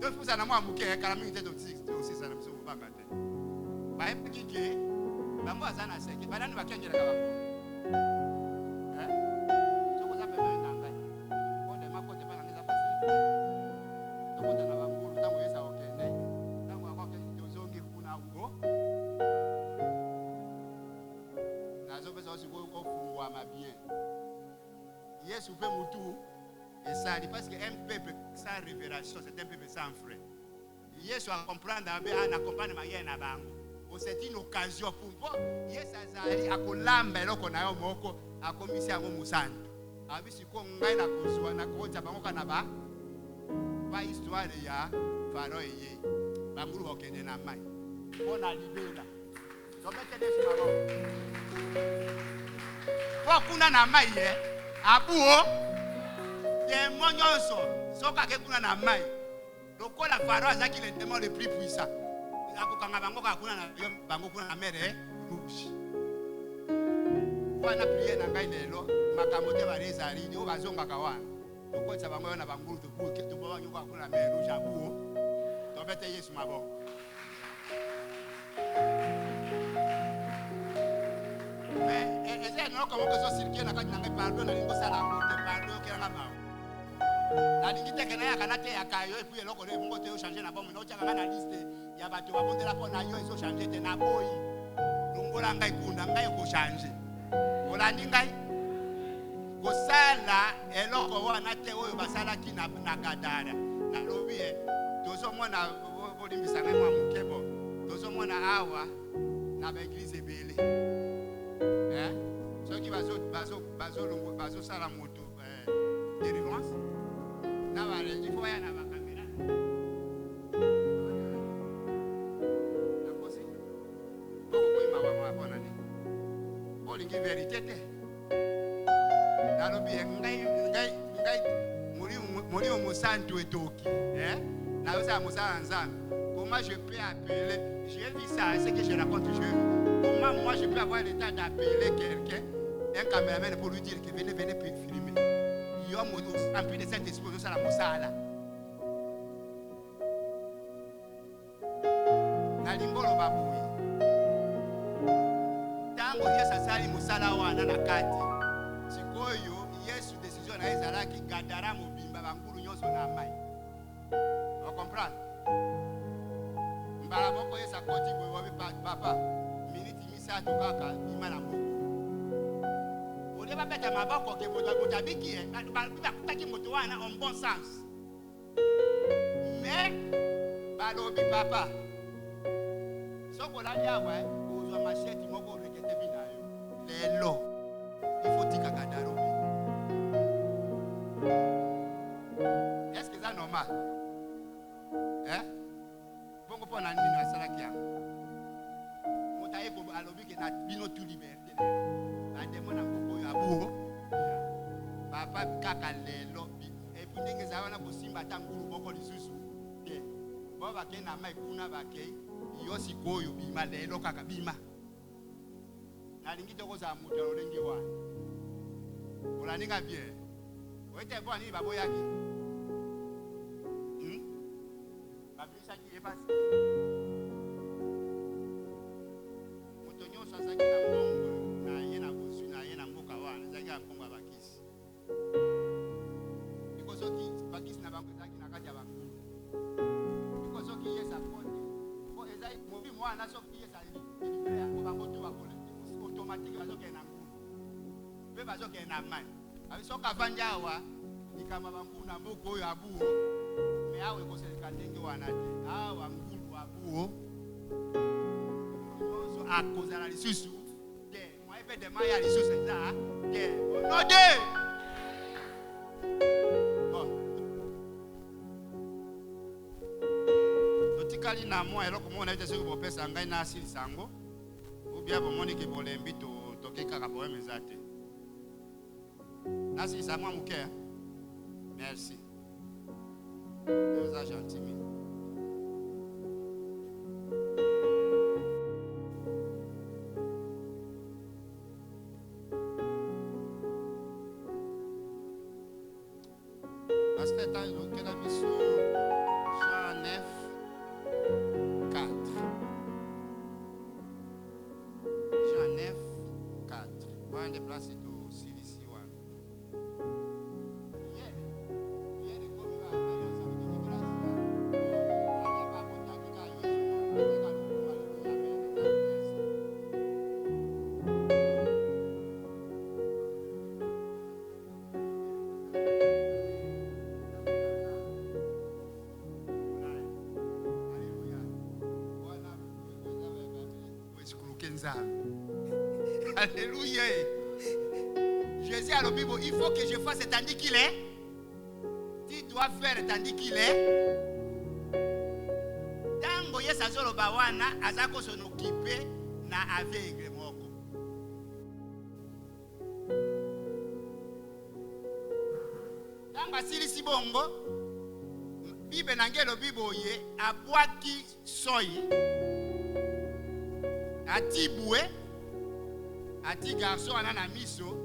Donc vous en moi muke kala mingi te aussi ça na biso banga te. Ba epiki bango azana seke banani bakengela ka bango soko za pembe nanga bonde makote bana ngeza pasi tokota na bango tango yesa okende tango akoke tozongi kuna uko nazo pesa osiko kofungwa mabien Yesu pe mutu esali parce que un peuple sans révélation c'est un peuple sans frère. Yesu a comprendre na comprendre maye na bango. C'est une occasion pour yes azali akolamba eloko na yo moko akomisi yango musantu abisi ko ngai na kozwa na kota bango kana ba histoire ya Pharaon ye ba muru okende na mai ona libela to mete desu mabo ko kuna na mai ye abuo de monyonso soka ke kuna na mai lokola Pharaon azaki le démon le plus puissant. Akokanga bango ka kuna na bango kuna na mere rouge. Wana prier na ngai lelo makambo te ba rezali o bazonga ka wana. Tokotsa bango na bango to pour que to ba nyoko kuna na mere rouge abuo. To bete Yesu mabo. Mais eza no comme que so circuler na kati na ngai pardon na lingo sala ngote pardon ke nga mawo. La dignité que na ya kanate ya kayo et puis eloko le ngo te o changer na bombe no tshaka na liste. Ya bato ba bondela pona yo iso changer te na boyi longola ngai kunda ngai ko changer olandi ngai ko sala eloko wana te oyo basala ki na gadara na lobi tozo mona bolimbisa ngai mwa mukebo tozo mona awa na ba église ebele soki bazo sala moto délivrance na ba il faut ya na ba caméra olingi vérité te. Nalobi ngai muri musantu etoki. Na osa musala nzambe. Comment je peux appeler? J'ai vu ça, c'est que je raconte toujours. Comment moi je peux avoir le temps d'appeler quelqu'un, un caméraman pour lui dire que venez filmer. Il y a rempli de cette exposition à la musala. Na limbolo babuyi. Tango Yesu sali musala wana na kati. Sikoyo Yesu décision na ezalaki gadara mobimba bangulu nyonso na mai. Vous comprenez? Mbala boko Yesu akoti boye papa. Miniti misatu kaka bima na mboko. Ole babeta maboko ke moto abiki bakutaki moto wana en bon sens. Mais balobi papa. Soko la yawa ozwa machete moko rekete binayo. Lelo il faut tika gadaro. Est-ce que c'est normal? Bongo pona nini asala kia. Motaye ko alobi ke na bino tout liberté lelo. Ba demona ngoko ya buo. Papa kaka lelo. Et puis ndenge zawana ko simba tangulu boko lisusu. Bien. Bo ba ke na mai kuna ba ke yo sikoyo bima lelo kaka bima. Nalingi toko za mutu olengi wa. Olaninga bien. Oite bo ani babo yaki. Babisa ki epasi. Moto nyonso azaki na mbongo na ye na bosu na ye na mboka wana azaki akongo bakisi. Bikozo ki bakisi na bango azaki na kati ya bango. Bikozo ki yesa konde. Bo ezai mobi mwana so ki yesa libere ko bango to bakole. Automatique bazoke na ngulu. Be bazoke na mani. Abisoka vanja wa nikama bangu na mboko oyo abuo. Me awe ko seleka ndenge wana te. Awa ngulu abuo. Nyonso akozala lisusu. Te, moi pe de maya lisusu za. Te, no de. Bon. Totikali na mo eloko mo na ite seko bopesa ngai na asili sango. Obia bomoni ke bolembi to tokeka ka problème ezate. Nasi ça moi mon cœur. Merci. Vous êtes gentil. Parce que tant que la mission Jean 9 4. Jean 9 4. On va déplacer tout ici. Alléluia. Jésus à la Bible, il faut que je fasse tandis qu'il est. Tu dois faire tandis qu'il est. Tango yesa zolo bawana azako son occupé na aveugle moko. Tango asili sibongo Bible nangelo biboye abwaki soyi atibwe ati garçon ana miso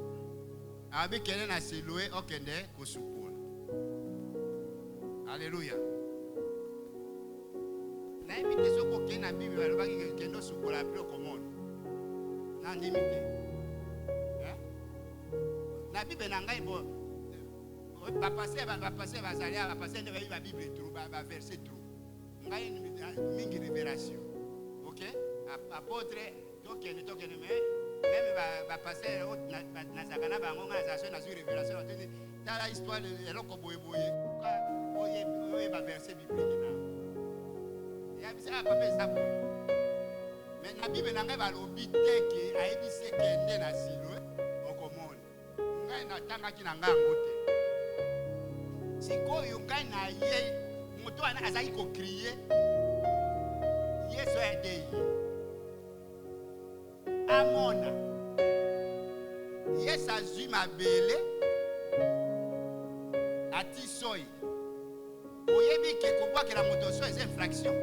abikene na siloe okende kosukola. Alléluia. Na imite soko kena Bible balobaki kendo sukola plus commode. Na ndimite. Na Bible na ngai bo ba passer bazalia ba passer de ba Bible trop ba verset trop. Ngai mingi révélation. OK? Apôtre tokene mais même va passer na zakana bango nga za na sur révélation dans la histoire eloko boye ba verset biblique na ya bisa papa ça mais na Bible na ngai ba lobi teke aibise kende na silo okomona ngai na tanga ki na ngango te sikoyo ngai na ye moto ana azaki ko crier Yesu aidei amona Yes, azui ma belle. Ati soy. Oyebi ke koboa ke la moto soy c'est infraction.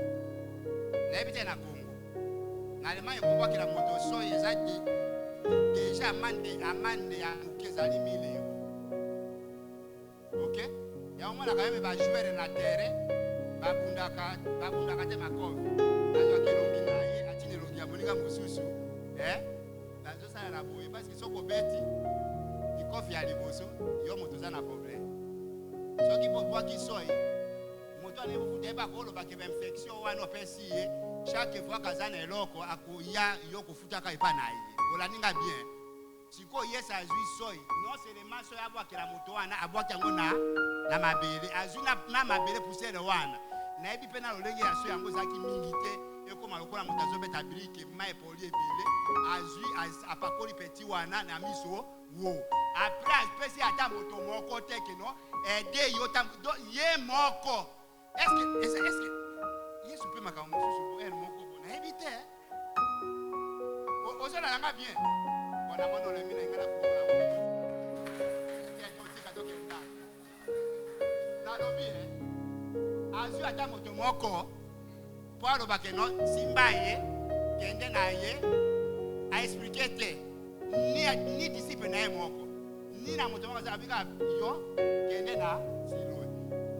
Na ebite na Congo. Na Allemagne koboa ke la moto soy ezati déjà amande ya mukezali 1000 euros. OK? Ya omona quand même ba jouer na terrain babundaka te makofi. Azwa kelongi na ye atine longi ya moninga mosusu. Bazosala na boye parce que soko beti ikofi ya liboso yo moto za na problème. Soki boboa ki soy moto ane bufute ba kolo ba ke infection wana opesi ye chaque fois kazana eloko akoya yo kufuta ka ipa na ye. Olaninga bien. Siko yesa azui soy non c'est les maso ya bwa kila moto wana abwa kango na mabele azui na mabele poussière wana na ebi pena lolenge ya soy yango zaki mingi te ekoma lokola moto azobeta brike mai poli ebele azui apakoli petit wana na miso wo après espèce ata moto moko te ke no aider yo tam ye moko est-ce que yesu pe makambo susu el moko bona ebi te ozala langa bien bona mono le mina ngala ko azui ata moto moko po aloba ke no simba ye kende na ye a expliqué te ni disciple na ye moko ni na moto moko azabika yo kende na Siloé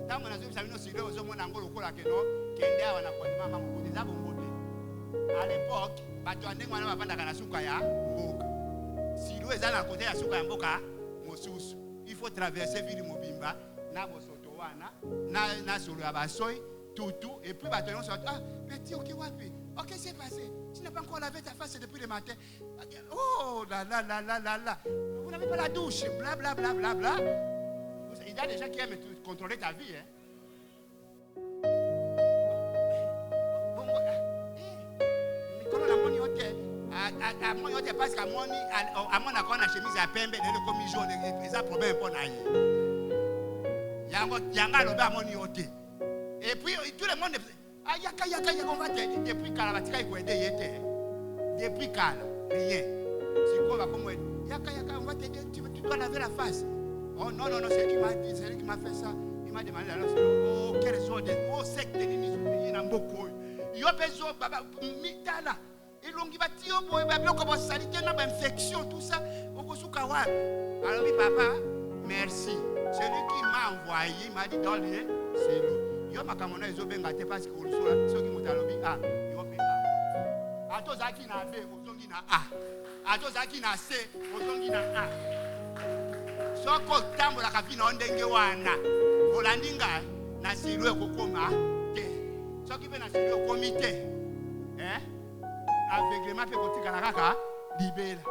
ntango nazwi bisabino Siloé ozomona ngo lokola ke no kende awa na kwa mama mokote za bombote à l'époque bato ya ndenge wana bavandaka na suka ya mboka Siloé eza na kote ya suka ya mboka mosusu il faut traverser ville mobimba na bosoto wana na solo ya basoy tout et puis bato nyonso ah petit ok wapi ok c'est passé tu n'as pas encore lavé ta face depuis le matin oh là vous n'avez pas la douche bla bla bla bla bla il y a des gens qui aiment contrôler ta vie hein bon la moni hotel à moni hotel parce qu'à moni à mon accord na chemise à pembe de comme jaune et ça problème pour na yanga loba moni hotel et puis tout le monde yaka on va t'aider depuis kala batika ko aider yete depuis kala rien si quoi va comme yaka on va t'aider tu dois laver la face oh non c'est lui qui m'a dit c'est lui qui m'a fait ça il m'a demandé alors oh quelle sorte de secte ni pays na mboko yo bezo baba mitala elongi batio boye baboko ba salité na ba infection tout ça okosuka wapi alors oui papa merci c'est lui qui m'a envoyé il m'a dit dans les c'est lui yo makamona ezobenga te parce que olusola soki mutalobi yo pe atozaki na B ozongi na A atozaki na C ozongi na A soko tambola kapina ndenge wana olandinga na Siloé kokoma te soki pe na Siloé komite aveuglement pe kotikala kaka libela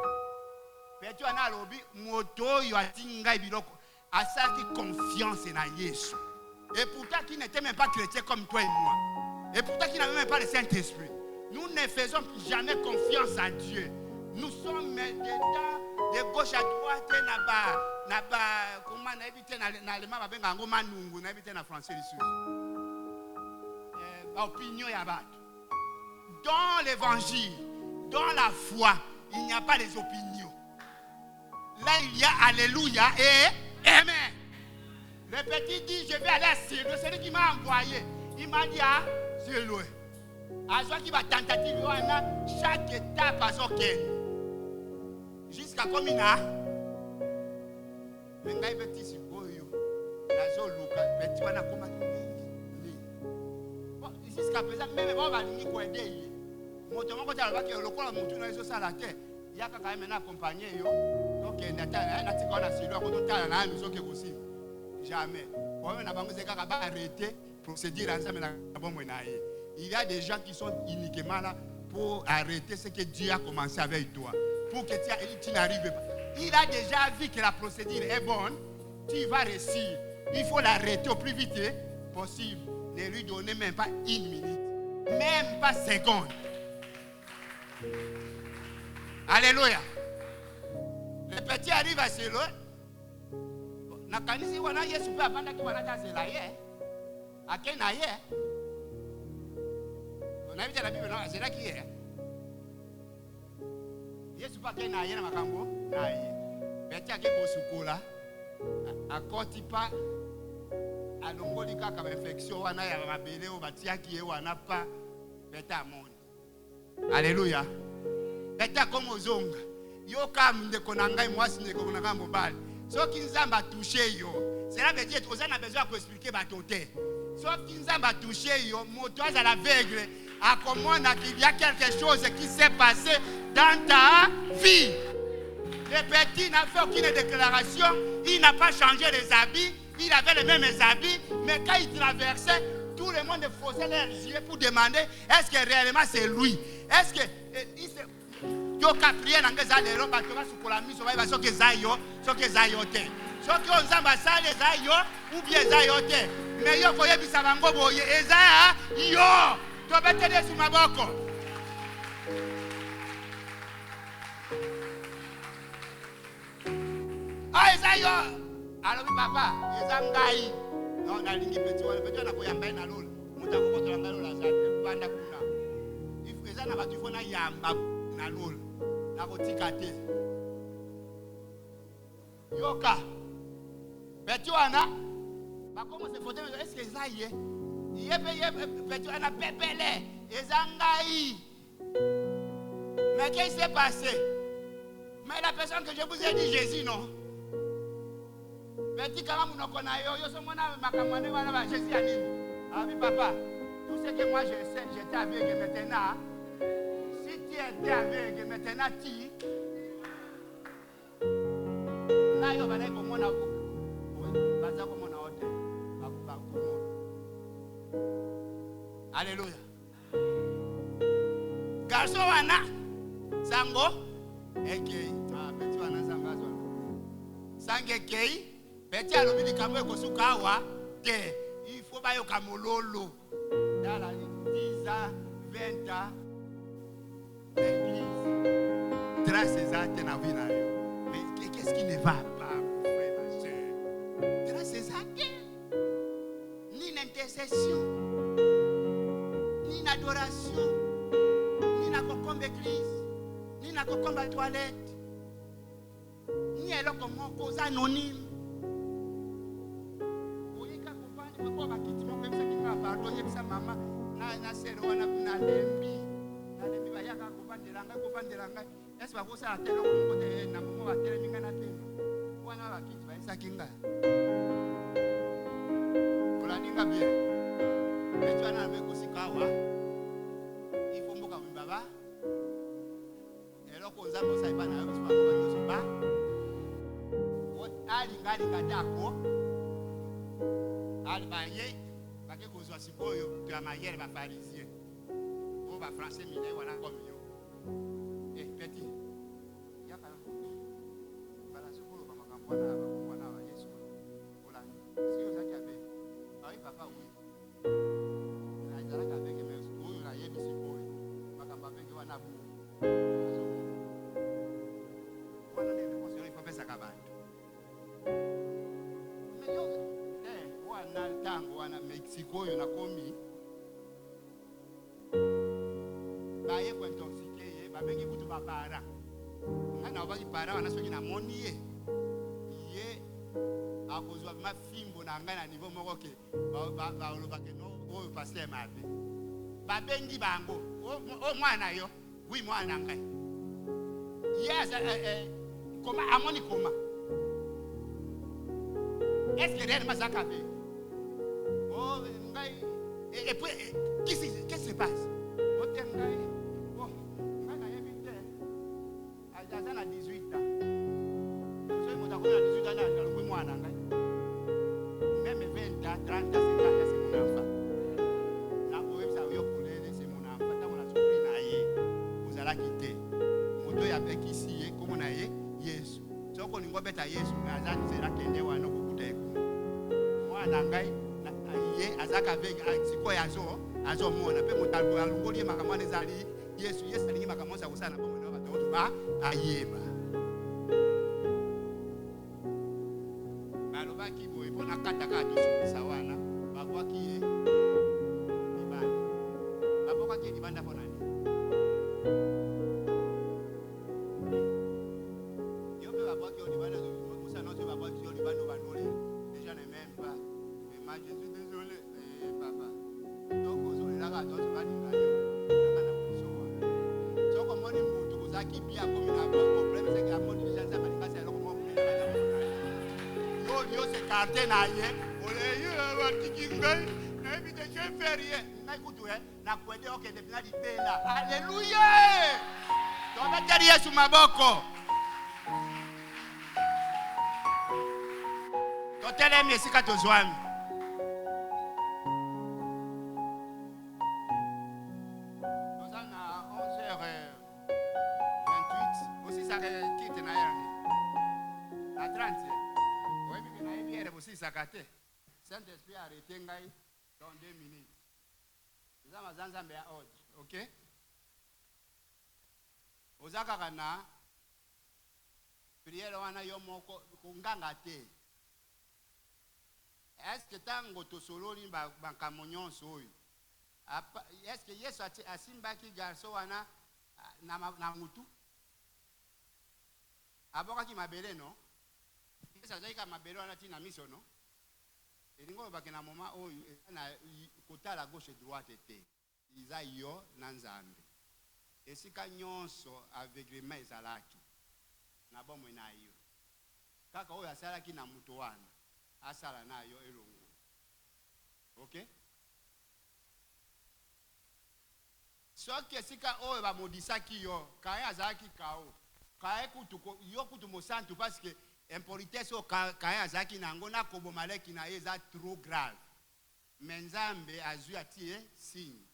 petu ana lobi moto yo atinga biloko asaki confiance na Yesu. Et pourtant qui n'était même pas chrétien comme toi et moi. Et pourtant qui n'avait même pas le Saint-Esprit. Nous ne faisons jamais confiance à Dieu. Nous sommes dedans, de gauche à droite, comment on a évité dans l'allemand, on a évité dans le français. Opinion yabat. Dans l'évangile, dans la foi, il n'y a pas des opinions. Là, il y a Alléluia et Amen. Le petit dit, je vais aller à Siloé. C'est lui qui m'a envoyé. Il m'a dit, Siloé. À ce qui va tentative, chaque étape à son cœur. Jusqu'à comme il a. Mais petit, c'est beau. Jusqu'à présent, même on va venir pour aider. Mon tour, quand on va que le corps monte dans les la terre, il y a quand même accompagné. Donc, il y a un aussi. Jamais. Il y a des gens qui sont uniquement là pour arrêter ce que Dieu a commencé avec toi. Pour que tu n'arrives pas. Il a déjà vu que la procédure est bonne. Tu vas réussir. Il faut l'arrêter au plus vite possible. Ne lui donner même pas une minute. Même pas seconde. Alléluia. Le petit arrive à Siloé. Na kanisi wana Yesu pe abanda ki wana tazela ye akena ye na bita la Bible na azela ki ye Yesu pa akena ye na makambo na ye Peti ake kosukola akoti pa alongoli kaka réflexion wana ya mabele o batiaki ye wana pa peti amoni. Alléluia. Peti akomo zonga yo kam ndeko na ngai mwasi ndeko na ngai mobali soki nzamba touché yo cela veut dire que a besoin de expliquer bato te soki nzamba touché yo moto à l'aveugle a comprendre qu'il y a quelque chose qui s'est passé dans ta vie. Le petit n'a fait aucune déclaration, il n'a pas changé les habits, il avait les mêmes habits, mais quand il traversait, tout le monde faisait leurs yeux pour demander est-ce que réellement c'est lui? Est-ce que il se yo kaprier na ngeza lero bato ba sukola miso ba soki zayo te. Soki onzamba sale zayo ou bien zayo te. Mais yo koyebisa bango boye eza yo. To betele su maboko. Zayo. Alors papa, eza ngai. Non na lingi petit na koyamba na lolo. Muta ko kotola ngalo la zate banda kuna. If eza na batu fona yamba na lolo. Na kotika te. Yoka. Petit wana. Ba comment se fote est-ce que zaye? Petit wana pepele. Eza ngai. Mais qu'est-ce qui s'est passé? Mais la personne que je vous ai dit Jésus non. Petit kama munoko na yo so mona makamane wana ba Jésus ya nini? Ah oui papa, tout ce que moi je sais, j'étais aveugle maintenant. Si tu étais aveugle maintenant tu na yo bana ko mona ko baza ko mona hote ba ko. Alléluia. Garçon wana sango ekei petit wana sangazo sange kei beti alobi likambo ekosuka awa te il faut bayoka mololo dala 10 ans 20 ans l'église trace exacte na vie na yo. Mais qu'est-ce qui ne va pas mon frère ma soeur? Trace exacte ni l'intercession ni l'adoration ni la kokombe église ni la kokombe toilette ni eloko moko za anonyme. Pour ma petite moko qui m'a pardon yebisa mama na sero wana na lembi ba yaka kuvandela ngai est-ce pas ça a telo ko te na mama ba tele minga na pembe wana ba kiti ba isa kinga ola ninga bien mais tu ana me kosikawa il faut mboka mbaba eloko nzambo sai bana yo tswa ko nyoso ba ali ngali kadako Albaye, parce que vous aussi beau, tu as maillé les pharisiens. On va français milé, voilà comme yo. Eh petit, il y a pas de voilà ce qu'on va m'envoyer là, Yesu. Voilà. Est-ce que vous avez fait? Ah oui papa oui. Na idara ka bege mais oyo na yebi siboy. Makamba bege wana bu. Wana ne ko il faut faire ça kabanda. Na tango wana Mexico yo na komi ba ye ko intoxiqué ye ba bengi kutu ba para ngana ba ki para wana soki na moni ye akozwa ma fimbo na ngai na niveau moko ke ba oloba ke no oyo pasteur mabe ba bengi bango o mwana yo oui mwana ngai yes comment amoni comment est-ce que réellement ça cabe? Oh, et puis, qu'est-ce qui se passe? Oh, à 18 ans. Même 20 ans, 30 ans, 50 ans, c'est mon enfant. C'est mon enfant. Quand on a souffert, vous allez quitter. Mon Dieu avec ici, comme on a dit, Yesu. Si on a dit Yesu, c'est la kende ou un autre. Moi, nangai. Ye azaka avec siko azo mona pe motalbo alungoli makamane zali Yesu alingi makamosa kusana kwa mwana watu ba ayeba baloba kibo ipona kata katu sawana babwa kiye ibanda babwa kiye ibanda pona ni yobe babwa kiye ibanda ozaki bien comme na problème c'est que la mode déjà ça malika c'est alors comment yo se carte na ye ole yo watiki ngai na ebite je faire rien na ikutu na kwende okende bina libela alléluia tobeteli Yesu maboko totelemi esika tozwami tozana 11h28 osisaka kite na yani na 30 oyebi na ebiere bosisaka te Saint-Esprit arrêté ngai dans 2 minutes eza mazanzambe ya ordre ok ozakaka na priere wana yo moko konganga te. Est-ce que tango tosololi makambo nyonso oyo est-ce que Yesu asimbaki garso wana na mutu abokaki mabele no Yesu azalaki mabele wana tina miso no elingo obake na moma oyo na kotala gauche droite te iza yo na Nzambe esika nyonso aveuglement ezalaki na bomoi na yo kaka oyo asalaki na mutu wana asala na yo elongo ok soki esika oyo bamodisaki yo kaye azalaki kao kaye kutu yo kutu mosantu parce que impolitesse oyo kaye azalaki nango na kobomaleki na ye eza trop grave mais Nzambe azwi atie signe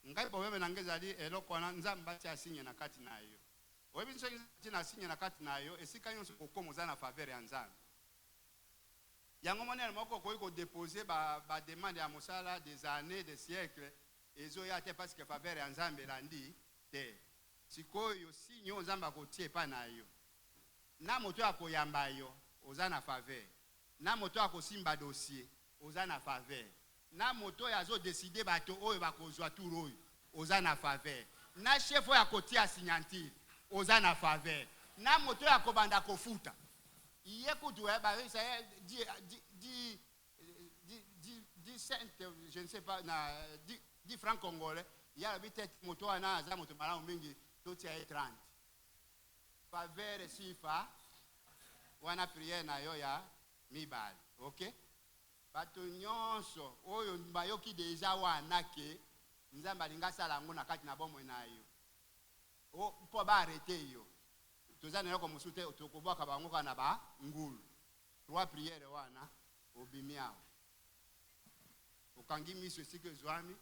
ngai problème na ngai ezali eloko wana Nzambe atia signe na kati na yo oyebi soki atie na signe na kati na yo esika nyonso kokoma oza na faveur ya Nzambe yango monene moko okoki kodepose bademande ya mosala des années des siècles ezoya te parce que faveur ya Nzambe elandi te sikoyo signe oyo Nzambe akotie epai na yo na moto akoyamba yo oza na faveur na moto akosimba dossier oza na faveur na moto oyo azodeside bato oyo bakozwa tour oyo oza na faveur na chef oyo akotia signature oza na faveur na moto oyo akobanda kofuta iye kutu je ne sais pas, 10 francs congolais, il y a peut-être moto wana aza moto malamu mingi totia 30. Faveur sifa wana prière na yo ya mibali, ok? Bato nyonso oyo bayoki deja wana ke Nzambe alinga sala ngo na kati na bomoi na yo. O po ba arrêter yo. Tozana yoko musute otokobwaka bango kana ba ngulu. 3 prières wana obimiao. Okangi miso sike zwami